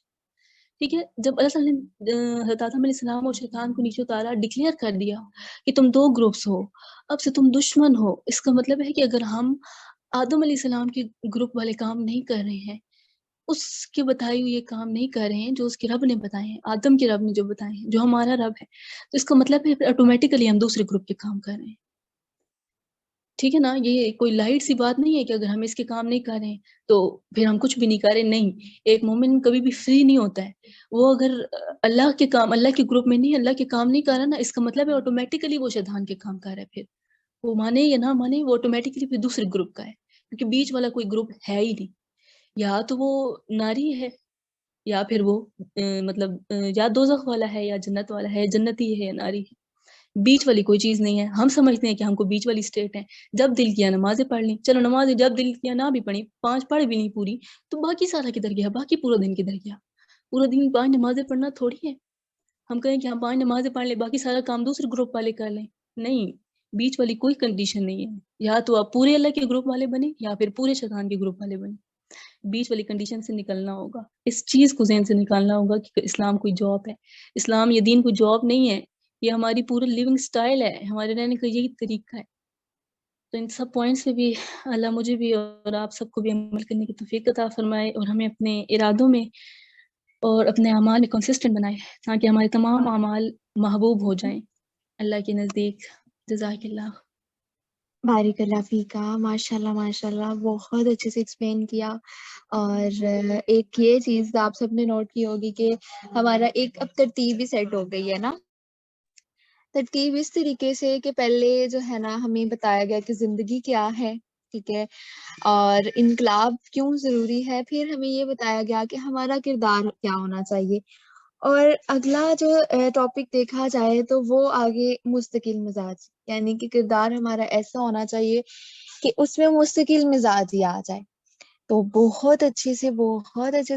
ٹھیک ہے. جب اللہ تعالیٰ نے حضرت آدم علیہ السلام اور شیطان کو نیچے اتارا، ڈکلیئر کر دیا کہ تم 2 گروپس ہو، اب سے تم دشمن ہو. اس کا مطلب ہے کہ اگر ہم آدم علیہ السلام کے گروپ والے کام نہیں کر رہے ہیں، اس کے بتائے ہوئے یہ کام نہیں کر رہے ہیں جو اس کے رب نے بتائے ہیں، آدم کے رب نے جو بتائے ہیں، جو ہمارا رب ہے، تو اس کا مطلب ہے آٹومیٹیکلی ہم دوسرے گروپ کے کام کر رہے ہیں. ٹھیک ہے نا. یہ کوئی لائٹ سی بات نہیں ہے کہ اگر ہم اس کے کام نہیں کر رہے ہیں تو پھر ہم کچھ بھی نہیں کر رہے. نہیں، ایک مومن کبھی بھی فری نہیں ہوتا ہے. وہ اگر اللہ کے کام، اللہ کے گروپ میں نہیں، اللہ کے کام نہیں کر رہا نا، اس کا مطلب ہے آٹومیٹیکلی وہ شیطان کے کام کر رہا ہے. پھر وہ مانے یا نہ مانے، وہ آٹومیٹیکلی پھر دوسرے گروپ کا ہے، کیونکہ بیچ والا کوئی گروپ ہے ہی نہیں. یا تو وہ ناری ہے، یا پھر وہ مطلب یا دوزخ والا ہے یا جنت والا ہے، جنتی ہے یا ناری ہے. بیچ والی کوئی چیز نہیں ہے. ہم سمجھتے ہیں کہ ہم کو بیچ والی اسٹیٹ ہے. جب دل کیا نمازیں پڑھ لیں، چلو نمازیں جب دل کیا نہ بھی پڑھی، 5 پڑھ بھی نہیں پوری، تو باقی سارا کدھر گیا؟ باقی پورا دن کدھر گیا؟ پورا دن 5 نمازیں پڑھنا تھوڑی ہے. ہم کہیں کہ ہم 5 نمازیں پڑھ لیں، باقی سارا کام دوسرے گروپ والے کر لیں. نہیں، بیچ والی کوئی کنڈیشن نہیں ہے. یا تو آپ پورے اللہ کے گروپ والے بنے، یا پھر پورے شیطان کے گروپ والے بنے. بیچ والی کنڈیشن سے نکلنا ہوگا. اس چیز کو ذہن سے نکالنا ہوگا کہ اسلام کوئی جاب ہے. اسلام یہ دین کوئی جاب نہیں ہے. یہ ہماری پورا لیونگ سٹائل ہے، ہمارے رہنے کا یہی طریقہ ہے. تو ان سب پوائنٹس پہ بھی اللہ مجھے بھی اور آپ سب کو بھی عمل کرنے کی توفیق عطا فرمائے، اور ہمیں اپنے ارادوں میں اور اپنے اعمال میں کنسسٹنٹ بنائے، تاکہ ہمارے تمام اعمال محبوب ہو جائیں اللہ کے نزدیک. جزاک اللہ. بارک اللہ فیکا. ماشاء اللہ بہت اچھے سے ایکسپلین کیا. اور ایک یہ چیز آپ سب نے نوٹ کی ہوگی کہ ہمارا ایک اب ترتیب بھی سیٹ ہو گئی ہے نا. ترتیب اس طریقے سے کہ پہلے جو ہے نا ہمیں بتایا گیا کہ زندگی کیا ہے، ٹھیک ہے، اور انقلاب کیوں ضروری ہے. پھر ہمیں یہ بتایا گیا کہ ہمارا کردار کیا ہونا چاہیے. اور اگلا جو ٹاپک دیکھا جائے تو وہ آگے مستقل مزاج، یعنی کہ کردار ہمارا ایسا ہونا چاہیے کہ اس میں مستقل مزاج ہی آ جائے. تو بہت اچھے سے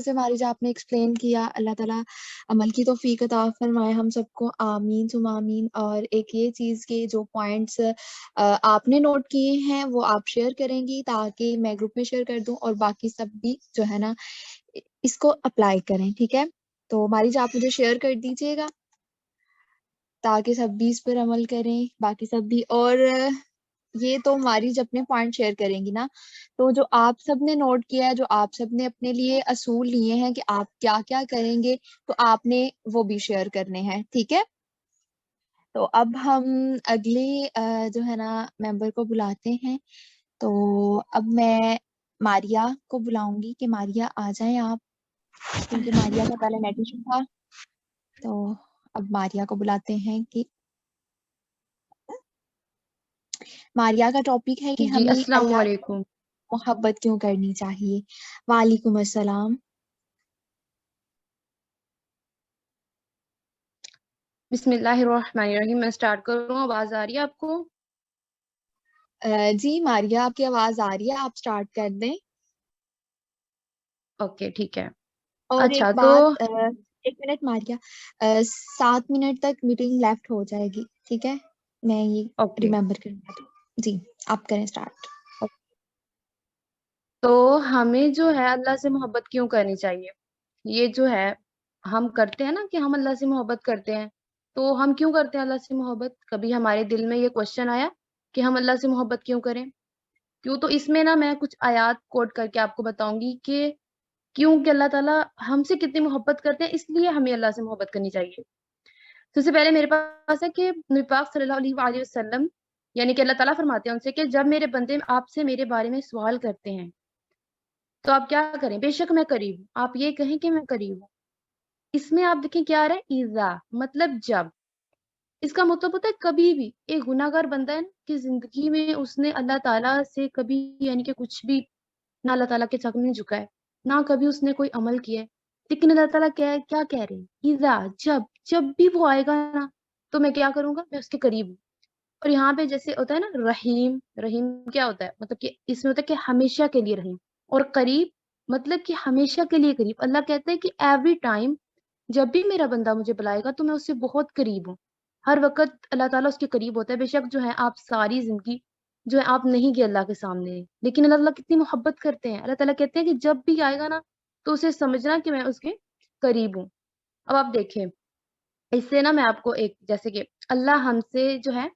ہماری آپ نے ایکسپلین کیا. اللہ تعالیٰ عمل کی توفیق عطا فرمائے ہم سب کو. آمین ثم آمین. اور ایک یہ چیز کے جو پوائنٹس آپ نے نوٹ کیے ہیں وہ آپ شیئر کریں گی تاکہ میں گروپ میں شیئر کر دوں اور باقی سب بھی جو ہے نا اس کو اپلائی کریں. ٹھیک ہے، تو ہماری آپ مجھے شیئر کر دیجیے گا تاکہ سب بھی اس پر عمل کریں، باقی سب بھی. اور یہ تو ہماری جب اپنے پوائنٹ شیئر کریں گی نا، تو جو آپ سب نے نوٹ کیا ہے، جو آپ سب نے اپنے لیے اصول لیے ہیں کہ آپ کیا کیا کریں گے، تو آپ نے وہ بھی شیئر کرنے ہیں. ٹھیک ہے، تو اب ہم اگلے جو ہے نا ممبر کو بلاتے ہیں. تو اب میں ماریا کو بلاؤں گی کہ ماریا آ جائیں آپ، کیونکہ ماریا کا پہلے نیٹ ایشو تھا. تو اب ماریا کو بلاتے ہیں کہ ماریا کا ٹاپک ہے کہ جی ہمیں السلام اللہ سے علیکم. محبت کیوں کرنی چاہیے. وعلیکم السلام. بسم اللہ الرحمن الرحیم. میں سٹارٹ کروں؟ آواز آ رہی ہے آپ کو؟ جی ماریا آپ کی آواز آ رہی ہے، آپ سٹارٹ کر دیں. اوکے ٹھیک ہے. اور اچھا ایک تو بات، 1 منٹ ماریا، 7 منٹ تک میٹنگ لیفٹ ہو جائے گی. ٹھیک ہے، میں یہ اوکے ریممبر کروں گا. جی آپ کریں سٹارٹ. تو ہمیں جو ہے اللہ سے محبت کیوں کرنی چاہیے، یہ جو ہے ہم کرتے ہیں نا کہ ہم اللہ سے محبت کرتے ہیں، تو ہم کیوں کرتے ہیں اللہ سے محبت؟ کبھی ہمارے دل میں یہ کوشچن آیا کہ ہم اللہ سے محبت کیوں کریں؟ کیوں؟ تو اس میں نا میں کچھ آیات کوٹ کر کے آپ کو بتاؤں گی کہ کیوں کہ اللہ تعالیٰ ہم سے کتنی محبت کرتے ہیں، اس لیے ہمیں اللہ سے محبت کرنی چاہیے. سب سے پہلے میرے پاس ہے کہ نبی پاک صلی اللہ علیہ وآلہ وسلم، یعنی کہ اللہ تعالیٰ فرماتے ہیں ان سے کہ جب میرے بندے آپ سے میرے بارے میں سوال کرتے ہیں تو آپ کیا کریں؟ بے شک میں قریب ہوں. آپ یہ کہیں کہ میں قریب ہوں. اس میں آپ دیکھیں کیا آ رہا ہے، اذا مطلب جب. اس کا مطلب ہوتا ہے کبھی بھی ایک گناہ گار بندہ ہے نا کہ زندگی میں اس نے اللہ تعالیٰ سے کبھی یعنی کہ کچھ بھی نہ اللہ تعالیٰ کے سامنے جھکا ہے، نہ کبھی اس نے کوئی عمل کیا ہے، لیکن اللہ تعالیٰ کیا کہہ رہے ہیں، اذا جب بھی وہ آئے گا نا تو میں کیا کروں گا، میں اس کے قریب ہوں. اور یہاں پہ جیسے ہوتا ہے نا رحیم، رحیم کیا ہوتا ہے، مطلب کہ اس میں ہوتا ہے کہ ہمیشہ کے لیے رحیم، اور قریب مطلب کہ ہمیشہ کے لیے قریب. اللہ کہتا ہے کہ ایوری ٹائم جب بھی میرا بندہ مجھے بلائے گا تو میں اس سے بہت قریب ہوں. ہر وقت اللہ تعالیٰ اس کے قریب ہوتا ہے. بے شک جو ہے آپ ساری زندگی جو ہے آپ نہیں گئے اللہ کے سامنے، لیکن اللہ تعالیٰ کتنی محبت کرتے ہیں. اللہ تعالیٰ کہتے ہیں کہ جب بھی آئے گا نا تو اسے سمجھنا کہ میں اس کے قریب ہوں. اب آپ دیکھیں اس سے نا میں آپ کو ایک جیسے کہ اللہ ہم سے جو ہے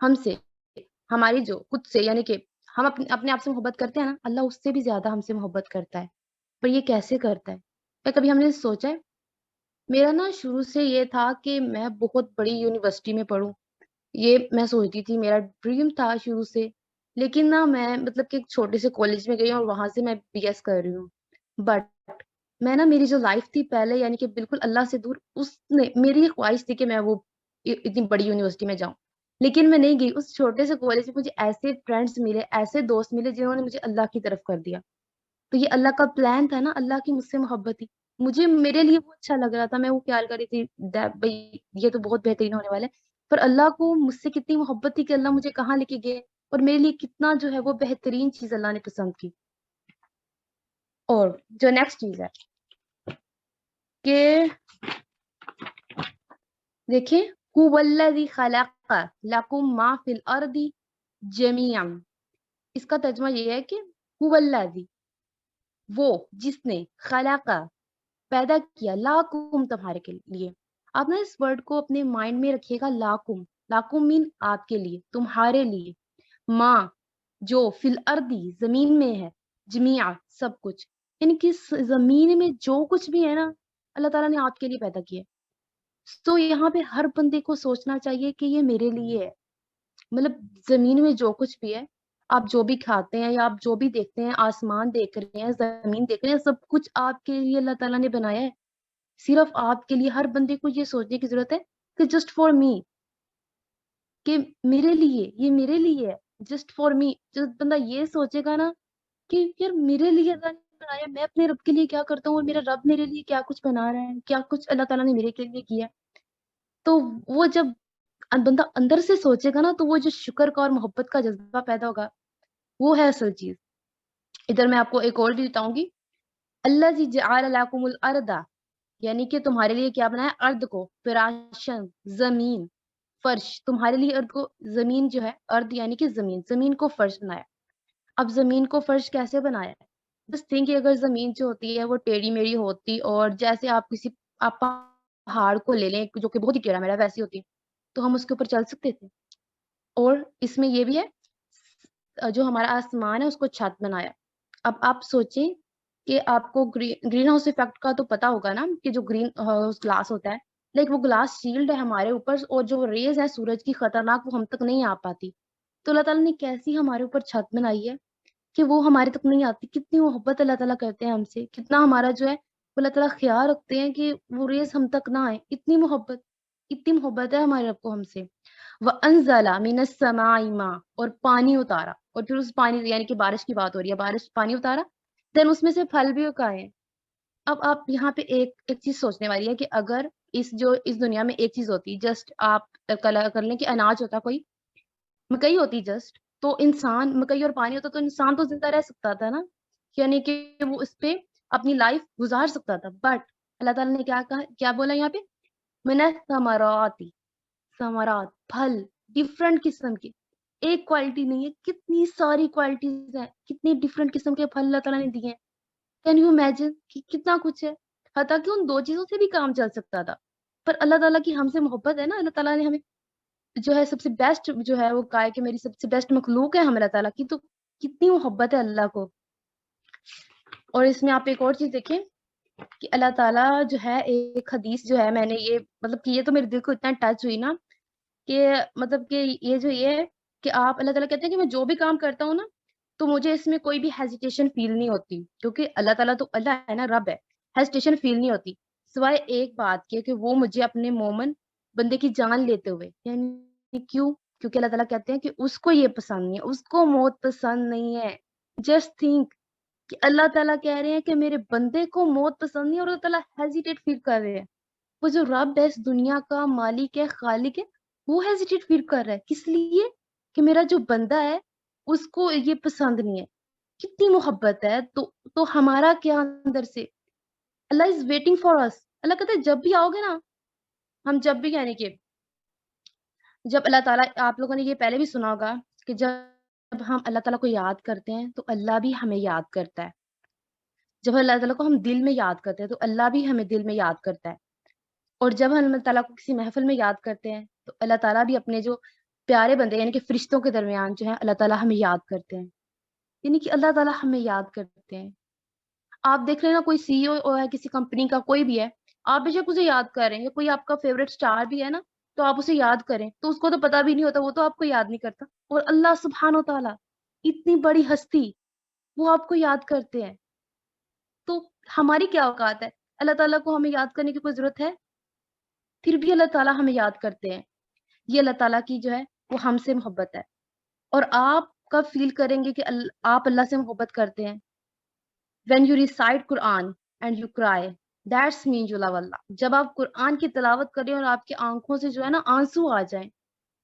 ہم سے ہماری جو خود سے یعنی کہ ہم اپنے آپ سے محبت کرتے ہیں نا، اللہ اس سے بھی زیادہ ہم سے محبت کرتا ہے. پر یہ کیسے کرتا ہے؟ کیا کبھی ہم نے سوچا ہے؟ میرا نا شروع سے یہ تھا کہ میں بہت بڑی یونیورسٹی میں پڑھوں، یہ میں سوچتی تھی، میرا ڈریم تھا شروع سے. لیکن نا میں مطلب کہ ایک چھوٹے سے کالج میں گئی اور وہاں سے میں بی ایس کر رہی ہوں. بٹ میں نا میری جو لائف تھی پہلے یعنی کہ بالکل اللہ سے دور، اس نے میری یہ خواہش تھی کہ میں وہ اتنی بڑی یونیورسٹی میں جاؤں، لیکن میں نہیں گئی. اس چھوٹے سے کالج میں مجھے ایسے فرینڈس ملے، ایسے دوست ملے جنہوں نے مجھے اللہ کی طرف کر دیا. تو یہ اللہ کا پلان تھا نا، اللہ کی مجھ سے محبت تھی. میرے لیے وہ اچھا لگ رہا تھا، میں وہ خیال کر رہی تھی بھائی یہ تو بہت بہترین ہونے والا ہے. پر اللہ کو مجھ سے کتنی محبت تھی کہ اللہ مجھے کہاں لے کے گئے، اور میرے لیے کتنا جو ہے وہ بہترین چیز اللہ نے پسند کی. اور جو نیکسٹ چیز ہے کہ دیکھیں هو الذی خلق لکم ما فی الارض جمیعا. اس کا ترجمہ یہ ہے کہ هو الذی وہ جس نے خلق پیدا کیا لاکم تمہارے کے لیے. آپ نے اس ورڈ کو اپنے مائنڈ میں رکھیے گا، لاکم. لاکم مین آپ کے لیے، تمہارے لیے. ماں جو فی الارضی زمین میں ہے، جمیع سب کچھ، یعنی کہ زمین میں جو کچھ بھی ہے نا اللہ تعالیٰ نے آپ کے لیے پیدا کیا. تو یہاں پہ ہر بندے کو سوچنا چاہیے کہ یہ میرے لیے ہے. مطلب زمین میں جو کچھ بھی ہے، آپ جو بھی کھاتے ہیں یا آپ جو بھی دیکھتے ہیں، آسمان دیکھ رہے ہیں، زمین دیکھ رہے ہیں، سب کچھ آپ کے لیے اللہ تعالیٰ نے بنایا ہے. صرف آپ کے لیے. ہر بندے کو یہ سوچنے کی ضرورت ہے کہ جسٹ فار می، کہ میرے لیے، یہ میرے لیے ہے، جسٹ فار می. جب بندہ یہ سوچے گا نا کہ یار میرے لیے اللہ نے بنایا، میں اپنے رب کے لیے کیا کرتا ہوں اور میرا رب میرے لیے کیا کچھ بنا رہا ہے، کیا کچھ اللہ تعالیٰ نے میرے کے لیے کیا، تو وہ جب بندہ اندر سے سوچے گا نا تو وہ جو شکر کا اور محبت کا جذبہ پیدا ہوگا وہ ہے اصل چیز. ادھر میں آپ کو ایک اور بھی بتاؤں گی. اللہ جعل لکم الارض، یعنی کہ تمہارے لیے کیا بنایا، ارض کو، فراشن زمین، فرش. تمہارے لیے ارض کو، زمین جو ہے، ارض یعنی کہ زمین، زمین کو فرش بنایا. اب زمین کو فرش کیسے بنایا ہے؟ بس تھنک اگر زمین جو ہوتی ہے وہ ٹیڑھی میڑھی ہوتی اور جیسے آپ پہاڑ کو لے لیں جو کہ بہت ہی ٹیڑھا میڑھا ویسی ہوتی تو ہم اس کے اوپر چل سکتے تھے. اور اس میں یہ بھی ہے جو ہمارا آسمان ہے اس کو چھت بنایا. اب آپ سوچیں کہ آپ کو گرین ہاؤس ایفیکٹ کا تو پتا ہوگا نا کہ جو گرین ہاؤس گلاس ہوتا ہے، لیکن وہ گلاس شیلڈ ہے ہمارے اوپر، اور جو ریز ہے سورج کی خطرناک وہ ہم تک نہیں آ پاتی. تو اللہ تعالیٰ نے کیسی ہمارے اوپر چھت بنائی ہے کہ وہ ہمارے تک نہیں آتی. کتنی محبت اللہ تعالیٰ کرتے ہیں ہم سے، کتنا ہمارا جو ہے وہ اللہ تعالیٰ خیال رکھتے ہیں کہ وہ ریز ہم تک نہ آئے. اتنی محبت ہے ہمارے رب کو ہم سے. وَأَنزَلَ مِنَ السَّمَاءِ مَاءً، اور پانی اتارا، اور پھر اس پانی یعنی کہ بارش کی بات ہو رہی ہے، بارش پانی اتارا، دین اس میں سے پھل بھی اگائے. اب آپ یہاں پہ ایک چیز سوچنے والی ہے کہ اگر اس دنیا میں ایک چیز ہوتی، جسٹ آپ کر لیں کہ اناج ہوتا، کوئی مکئی ہوتی جسٹ، تو انسان، مکئی اور پانی ہوتا تو انسان تو زندہ رہ سکتا تھا نا، یعنی کہ وہ اس پہ اپنی لائف گزار سکتا تھا. بٹ اللہ تعالیٰ نے کیا بولا یہاں پہ، من الثمرات، ثمرات پھل، ڈفرنٹ قسم کے، ایک کوالٹی نہیں ہے، کتنی ساری کوالٹیز ہیں، کتنی ڈفرنٹ قسم کے پھل اللہ تعالیٰ نے دیے ہیں. کین یو امیجن کہ کتنا کچھ ہے. حتیٰ کہ ان 2 چیزوں سے بھی کام چل سکتا تھا، پر اللہ تعالیٰ کی ہم سے محبت ہے نا. اللہ تعالیٰ نے ہمیں جو ہے سب سے بیسٹ جو ہے وہ کہا ہے کہ میری سب سے بیسٹ مخلوق ہے ہم اللہ تعالیٰ کی. تو کتنی محبت ہے اللہ کو. اور اس میں آپ ایک اور چیز دیکھیں کہ اللہ تعالیٰ جو ہے، ایک حدیث جو ہے، میں نے یہ مطلب کہ یہ تو میرے دل کو اتنا ٹچ ہوئی نا کہ مطلب کہ یہ ہے کہ آپ، اللہ تعالیٰ کہتے ہیں کہ میں جو بھی کام کرتا ہوں نا تو مجھے اس میں کوئی بھی ہیزیٹیشن فیل نہیں ہوتی، کیونکہ اللہ تعالیٰ تو اللہ ہے نا، رب ہے، ہیزیٹیشن فیل نہیں ہوتی. سوائے ایک بات کے کہ وہ مجھے اپنے مومن بندے کی جان لیتے ہوئے، یعنی کیوں؟ کیونکہ اللہ تعالیٰ کہتے ہیں کہ اس کو یہ پسند نہیں ہے، اس کو موت پسند نہیں ہے. جسٹ تھنک کہ اللہ تعالیٰ کہہ رہے ہیں کہ میرے بندے کو موت پسند نہیں ہے، اور اللہ تعالیٰ ہیزیٹیٹ فیل کر رہے ہیں. وہ جو رب ہے اس دنیا کا، مالک ہے، خالق ہے، وہ ہیزیٹیٹ فیل کر رہا ہے. کس لیے؟ کہ میرا جو بندہ ہے اس کو یہ پسند نہیں ہے. کتنی محبت ہے. تو ہمارا کیا اندر سے، اللہ از ویٹنگ فار اس. اللہ کہتا ہے جب بھی آؤ گے نا، ہم جب بھی، یعنی کہ جب اللہ تعالیٰ، آپ لوگوں نے یہ پہلے بھی سنا ہوگا کہ جب ہم اللہ تعالیٰ کو یاد کرتے ہیں تو اللہ بھی ہمیں یاد کرتا ہے. جب اللہ تعالیٰ کو ہم دل میں یاد کرتے ہیں تو اللہ بھی ہمیں دل میں یاد کرتا ہے. اور جب ہم اللہ تعالیٰ کو کسی محفل میں یاد کرتے ہیں تو اللہ تعالیٰ بھی اپنے جو پیارے بندے یعنی کہ فرشتوں کے درمیان جو ہے اللہ تعالیٰ ہمیں یاد کرتے ہیں. یعنی کہ اللہ تعالیٰ ہمیں یاد کرتے ہیں. آپ دیکھ لینا کوئی سی او ہے کسی کمپنی کا، کوئی بھی ہے، آپ بے شک اسے یاد کر رہے ہیں، یا کوئی آپ کا فیوریٹ اسٹار بھی ہے نا، تو آپ اسے یاد کریں تو اس کو تو پتا بھی نہیں ہوتا، وہ تو آپ کو یاد نہیں کرتا. اور اللہ سبحانہ و تعالیٰ اتنی بڑی ہستی، وہ آپ کو یاد کرتے ہیں. تو ہماری کیا اوقات ہے؟ اللہ تعالیٰ کو ہمیں یاد کرنے کی کوئی ضرورت ہے؟ پھر بھی اللہ تعالیٰ ہمیں یاد کرتے ہیں. یہ اللہ تعالیٰ کی جو ہے وہ ہم سے محبت ہے. اور آپ کب فیل کریں گے کہ آپ اللہ سے محبت کرتے ہیں؟ when you recite Quran and you cry, that's mean you love Allah. جب آپ قرآن کی تلاوت کریں اور آپ کی آنکھوں سے جو ہے نا آنسو آ جائیں،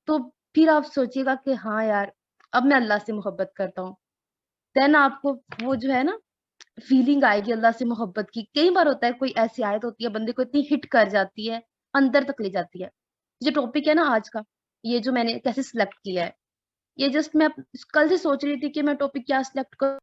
تو پھر آپ سوچیے گا کہ ہاں یار اب میں اللہ سے محبت کرتا ہوں. دین آپ کو وہ جو ہے نا فیلنگ آئے گی اللہ سے محبت کی. کئی بار ہوتا ہے کوئی ایسی آیت ہوتی ہے بندے کو اتنی ہٹ کر جاتی ہے، اندر تک لے جاتی ہے. جو ٹاپک ہے نا آج کا، یہ جو میں نے کیسے سلیکٹ کیا ہے، یہ جسٹ میں کل سے سوچ رہی تھی کہ میں ٹاپک کیا سلیکٹ کروں.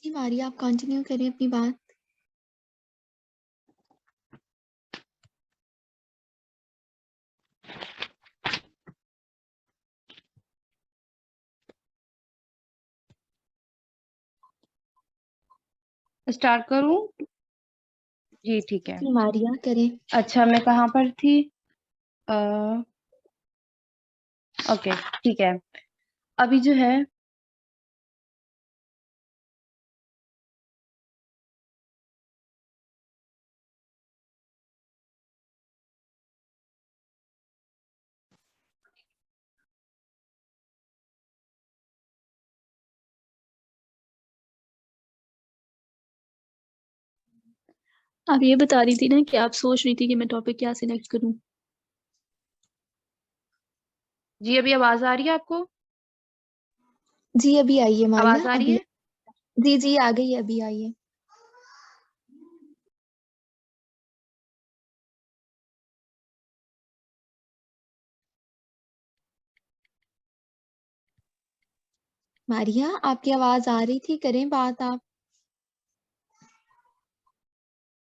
جی ماریا، آپ کنٹینیو کریں اپنی بات. اسٹارٹ کروں؟ جی ٹھیک ہے. جی ماریا کریں. اچھا میں کہاں پر تھی؟ اوکے ٹھیک ہے. ابھی جو ہے آپ یہ بتا رہی تھی نا کہ آپ سوچ رہی تھی کہ میں ٹاپک کیا سلیکٹ کروں. جی ابھی آواز آ رہی ہے آپ کو؟ جی ابھی آئیے ماریا. آواز آ رہی ہے؟ جی جی آ گئی، ابھی آئیے. ماریا آپ کی آواز آ رہی تھی، کریں بات آپ.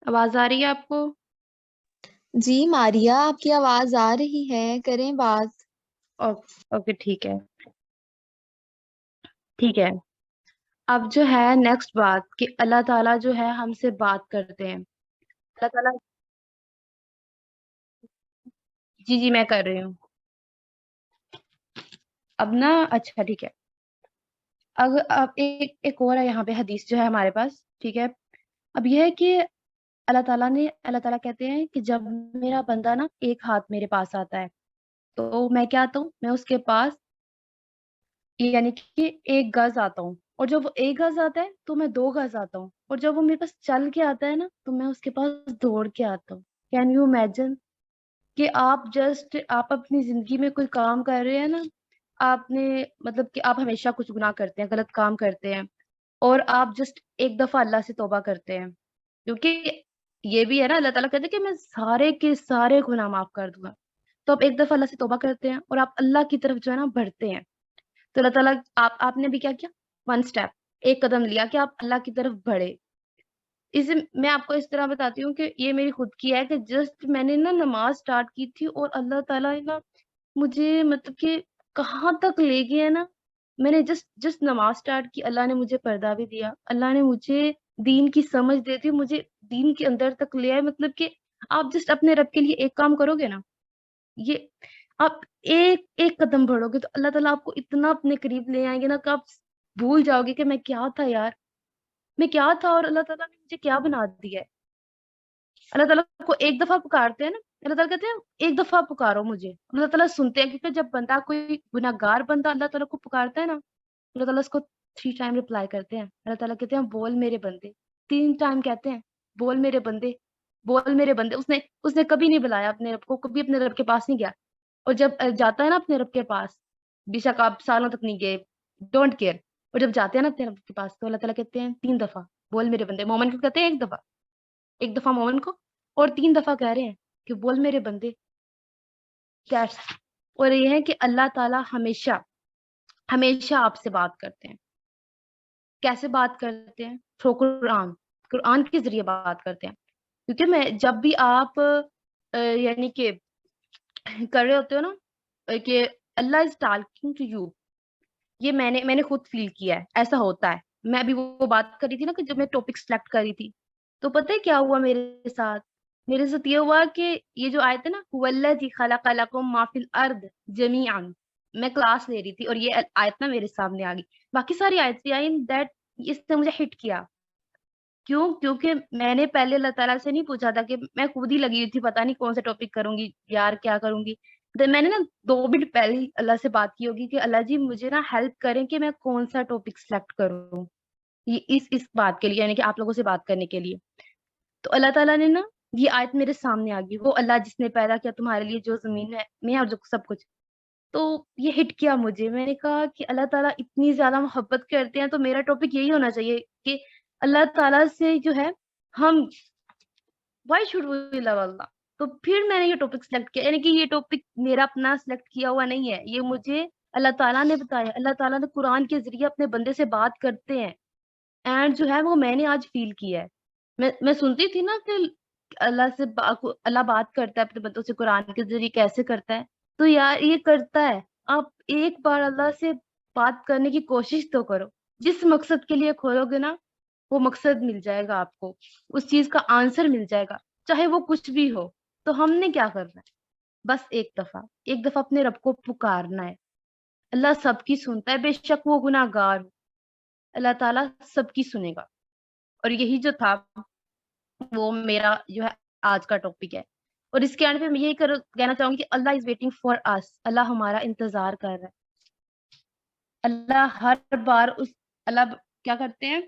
آواز آ رہی ہے آپ کو؟ جی ماریا آپ کی آواز آ رہی ہے، کریں بات. اوکے ٹھیک ہے. ٹھیک ہے. اب جو ہے نیکسٹ بات کہ اللہ تعالیٰ جو ہے ہم سے بات کرتے ہیں. اللہ تعالیٰ، جی میں کر رہی ہوں اب نا. اچھا ٹھیک ہے. اب ایک اور ہے یہاں پہ حدیث جو ہے ہمارے پاس. ٹھیک ہے. اب یہ ہے کہ اللہ تعالیٰ کہتے ہیں کہ جب میرا بندہ نا ایک ہاتھ میرے پاس آتا ہے تو میں کیا آتا ہوں، میں اس کے پاس یعنی کہ 1 گز آتا ہوں. اور جب وہ 1 گز آتا ہے تو میں 2 گز آتا ہوں. اور جب وہ میرے پاس چل کے آتا ہے نا تو میں اس کے پاس دوڑ کے آتا ہوں. کین یو امیجن کہ آپ اپنی زندگی میں کوئی کام کر رہے ہیں نا، آپ نے مطلب کہ آپ ہمیشہ کچھ گناہ کرتے ہیں، غلط کام کرتے ہیں، اور آپ جسٹ ایک دفعہ اللہ سے توبہ کرتے ہیں. کیونکہ یہ بھی ہے نا، اللہ تعالیٰ کہتے ہیں کہ میں سارے کے سارے گناہ معاف کر دوں گا. تو آپ ایک دفعہ اللہ سے توبہ کرتے ہیں اور آپ اللہ کی طرف جو ہے نا بڑھتے ہیں. تو اللہ تعالیٰ آپ نے بھی کیا 1 اسٹیپ، 1 قدم لیا کہ آپ اللہ کی طرف بڑھے. اسے میں آپ کو اس طرح بتاتی ہوں کہ یہ میری خود کی ہے کہ جسٹ میں نے نا نماز سٹارٹ کی تھی اور اللہ تعالیٰ نے نا مجھے مطلب کہ کہاں تک لے گیا نا. میں نے جسٹ نماز سٹارٹ کی, اللہ نے مجھے پردہ بھی دیا, اللہ نے مجھے دین کی سمجھ دے دی, مجھے دین کے اندر تک لے آئے. مطلب کہ آپ جسٹ اپنے رب کے لیے ایک کام کرو گے نا, یہ آپ ایک ایک قدم بڑھو گے تو اللہ تعالیٰ آپ کو اتنا اپنے قریب لے آئیں گے نا کہ آپ بھول جاؤ گے کہ میں کیا تھا یار, میں کیا تھا اور اللہ تعالیٰ نے مجھے کیا بنا دیا ہے. اللہ تعالیٰ کو ایک دفعہ پکارتے ہیں نا, اللہ تعالیٰ کہتے ہیں ایک دفعہ پکارو مجھے, اللہ تعالیٰ سنتے ہیں. کیونکہ جب بندہ کوئی گناہگار بندہ اللہ تعالیٰ کو پکارتا ہے نا, اللہ تعالیٰ اس کو 3 ٹائم رپلائی کرتے ہیں. اللہ تعالیٰ کہتے ہیں بول میرے بندے, 3 ٹائم کہتے ہیں بول میرے بندے, بول میرے بندے. اس نے کبھی نہیں بلایا اپنے رب کو, کبھی اپنے رب کے پاس نہیں گیا. اور جب جاتا ہے نا اپنے رب کے پاس, بے شک آپ سالوں تک نہیں گئے, ڈونٹ کیئر, اور جب جاتے ہیں نا اپنے رب کے پاس تو اللہ تعالیٰ کہتے ہیں 3 دفعہ بول میرے بندے. مومن کو کہتے ہیں ایک دفعہ مومن کو, اور 3 دفعہ کہہ رہے ہیں کہ بول میرے بندے. اور یہ ہے کہ اللہ تعالیٰ ہمیشہ آپ سے بات کرتے ہیں. کیسے بات کرتے ہیں؟ تھرو قرآن کے ذریعے بات کرتے ہیں. کیونکہ جب بھی آپ یعنی کہ کر رہے ہوتے ہو نا کہ اللہ از ٹاکنگ ٹو یو, یہ میں نے خود فیل کیا ہے, ایسا ہوتا ہے. میں ابھی وہ بات کر رہی تھی نا کہ جب میں ٹاپک سلیکٹ کر رہی تھی تو پتہ ہے کیا ہوا میرے ساتھ یہ ہوا کہ یہ جو آیت ہے نا والذی خلق لکم ما فی الارض جمیعا, میں کلاس لے رہی تھی اور یہ آیت نا میرے سامنے آ گئی. باقی ساری آیت بھی آئی دیٹ اس نے مجھے ہٹ کیا. کیونکہ میں نے پہلے اللہ تعالیٰ سے نہیں پوچھا تھا کہ میں خود ہی لگی ہوئی تھی پتہ نہیں کون سا ٹاپک کروں گی یار, کیا کروں گی. میں نے نا 2 منٹ پہلے ہی اللہ سے بات کی ہوگی کہ اللہ جی مجھے نا ہیلپ کریں کہ میں کون سا ٹاپک سلیکٹ کروں یہ اس بات کے لیے, یعنی کہ آپ لوگوں سے بات کرنے کے لیے. تو اللہ تعالیٰ نے نا یہ آیت میرے سامنے آ گئی, وہ اللہ جس نے پیدا کیا تمہارے لیے جو زمین میں اور جو سب کچھ. تو یہ ہٹ کیا مجھے. میں نے کہا کہ اللہ تعالیٰ اتنی زیادہ محبت کرتے ہیں تو میرا ٹاپک یہی ہونا چاہیے کہ اللہ تعالیٰ سے جو ہے ہم وائی شوڈ وی لو اللہ. تو پھر میں نے یہ ٹاپک سلیکٹ کیا, یعنی کہ یہ ٹاپک میرا اپنا سلیکٹ کیا ہوا نہیں ہے, یہ مجھے اللہ تعالیٰ نے بتایا. اللہ تعالیٰ نے قرآن کے ذریعے اپنے بندے سے بات کرتے ہیں, اینڈ جو ہے وہ میں نے آج فیل کیا ہے. میں سنتی تھی نا کہ اللہ بات کرتا ہے اپنے بندوں سے قرآن کے ذریعے, کیسے کرتا ہے. تو یار یہ کرتا ہے. آپ ایک بار اللہ سے بات کرنے کی کوشش تو کرو, جس مقصد کے لیے کھولو گے نا وہ مقصد مل جائے گا آپ کو, اس چیز کا آنسر مل جائے گا, چاہے وہ کچھ بھی ہو. تو ہم نے کیا کرنا ہے, بس ایک دفعہ اپنے رب کو پکارنا ہے. اللہ سب کی سنتا ہے, بے شک وہ گناہگار ہو, اللہ تعالیٰ سب کی سنے گا. اور یہی جو تھا وہ میرا جو ہے آج کا ٹاپک ہے. اور اس کے اینڈ پہ میں یہی کہنا چاہوں گی کہ اللہ از ویٹنگ فار اس, اللہ ہمارا انتظار کر رہا ہے. اللہ ہر بار اللہ کیا کرتے ہیں,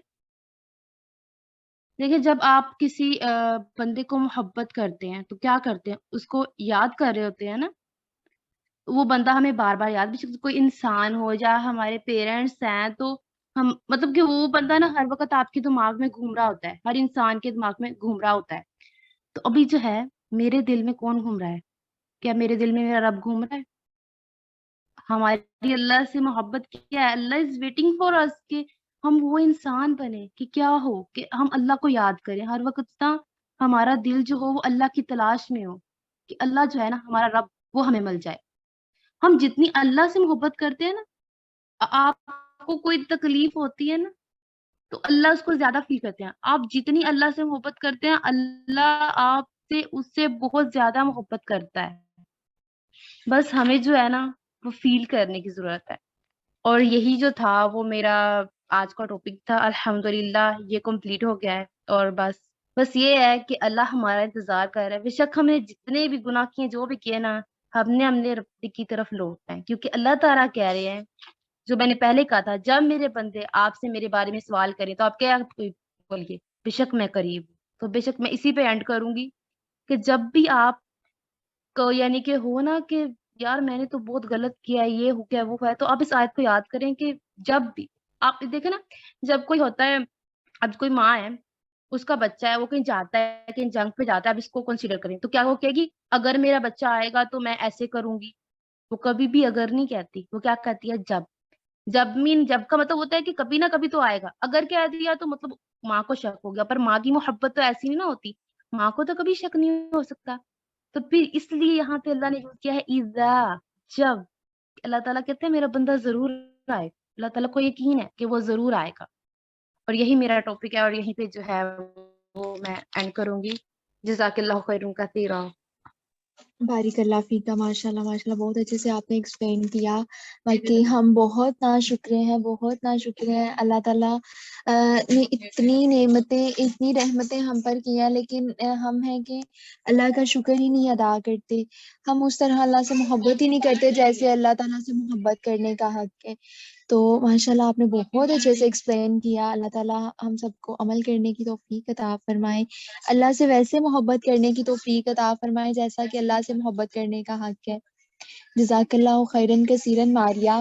دیکھیں جب آپ کسی بندے کو محبت کرتے ہیں تو کیا کرتے ہیں, اس کو یاد کر رہے ہوتے ہیں نا. وہ بندہ ہمیں بار بار یاد, بھی کوئی انسان ہو یا ہمارے پیرنٹس ہیں, تو ہم مطلب کہ وہ بندہ نا ہر وقت آپ کے دماغ میں گھوم رہا ہوتا ہے, ہر انسان کے دماغ میں گھوم رہا ہوتا ہے. تو ابھی جو ہے میرے دل میں کون گھوم رہا ہے, کیا میرے دل میں میرا رب گھوم رہا ہے. ہماری اللہ سے محبت کیا ہے, اللہ از ویٹنگ فار اس کہ ہم وہ انسان بنے کہ کیا ہو کہ ہم اللہ کو یاد کریں ہر وقت نا, ہمارا دل جو ہو وہ اللہ کی تلاش میں ہو کہ اللہ جو ہے نا ہمارا رب وہ ہمیں مل جائے. ہم جتنی اللہ سے محبت کرتے ہیں نا, آپ کو کوئی تکلیف ہوتی ہے نا تو اللہ اس کو زیادہ فیل کرتے ہیں. آپ جتنی اللہ سے محبت کرتے ہیں اللہ آپ سے اس سے بہت زیادہ محبت کرتا ہے. بس ہمیں جو ہے نا وہ فیل کرنے کی ضرورت ہے. اور یہی جو تھا وہ میرا آج کا ٹاپک تھا. الحمدللہ یہ کمپلیٹ ہو گیا ہے. اور بس یہ ہے کہ اللہ ہمارا انتظار کر رہا ہے. بے شک ہم نے جتنے بھی گناہ کیے, جو بھی کیے نا, ہم نے رب کی طرف لوٹنا ہے. کیونکہ اللہ تعالیٰ کہہ رہے ہیں, جو میں نے پہلے کہا تھا, جب میرے بندے آپ سے میرے بارے میں سوال کریں تو آپ کیا بولیے, بے شک میں قریب ہوں. تو بے شک میں اسی پہ اینڈ کروں گی کہ جب بھی آپ کو یعنی کہ ہو نا کہ یار میں نے تو بہت غلط کیا ہے, یہ ہو گیا وہ ہے, تو آپ اس آیت کو یاد کریں کہ جب بھی آپ دیکھیں نا, جب کوئی ہوتا ہے, اب کوئی ماں ہے, اس کا بچہ ہے, وہ کہیں جاتا ہے, کہیں جنگ پہ جاتا ہے, اب اس کو کنسیڈر کریں تو کیا وہ کہے گی اگر میرا بچہ آئے گا تو میں ایسے کروں گی. وہ کبھی بھی اگر نہیں کہتی, وہ کیا کہتی ہے جب. جب کا مطلب ہوتا ہے کہ کبھی نہ کبھی تو آئے گا. اگر کہہ دیا تو مطلب ماں کو شک ہو گیا, پر ماں کی محبت تو ایسی نہیں نا ہوتی, ماں کو تو کبھی شک نہیں ہو سکتا. تو پھر اس لیے یہاں پہ اللہ نے یوز کیا ہے اذا, جب. اللہ تعالیٰ کہتے ہیں میرا بندہ ضرور آئے گا, اللہ تعالیٰ کو یقین ہے کہ وہ ضرور آئے گا. اور یہی میرا ٹاپک ہے, اور یہیں پہ جو ہے وہ میں اینڈ کروں گی. جزاک اللہ خیر کثیرا. بارک اللہ فیکا, ماشاء اللہ بہت اچھے سے آپ نے ایکسپلین کیا. باقی ہم بہت ناشکرے ہیں, بہت ناشکرے ہیں. اللہ تعالیٰ نے اتنی نعمتیں, اتنی رحمتیں ہم پر کی ہیں, لیکن ہم ہیں کہ اللہ کا شکر ہی نہیں ادا کرتے. ہم اس طرح اللہ سے محبت ہی نہیں کرتے جیسے اللہ تعالیٰ سے محبت کرنے کا حق ہے. تو ماشاءاللہ آپ نے بہت اچھے سے ایکسپلین کیا. اللہ تعالیٰ ہم سب کو عمل کرنے کی توفیق عطا فرمائے, اللہ سے ویسے محبت کرنے کی توفیق عطا فرمائے جیسا کہ اللہ سے محبت کرنے کا حق ہے. جزاک اللہ خیرن کثیرن ماریہ.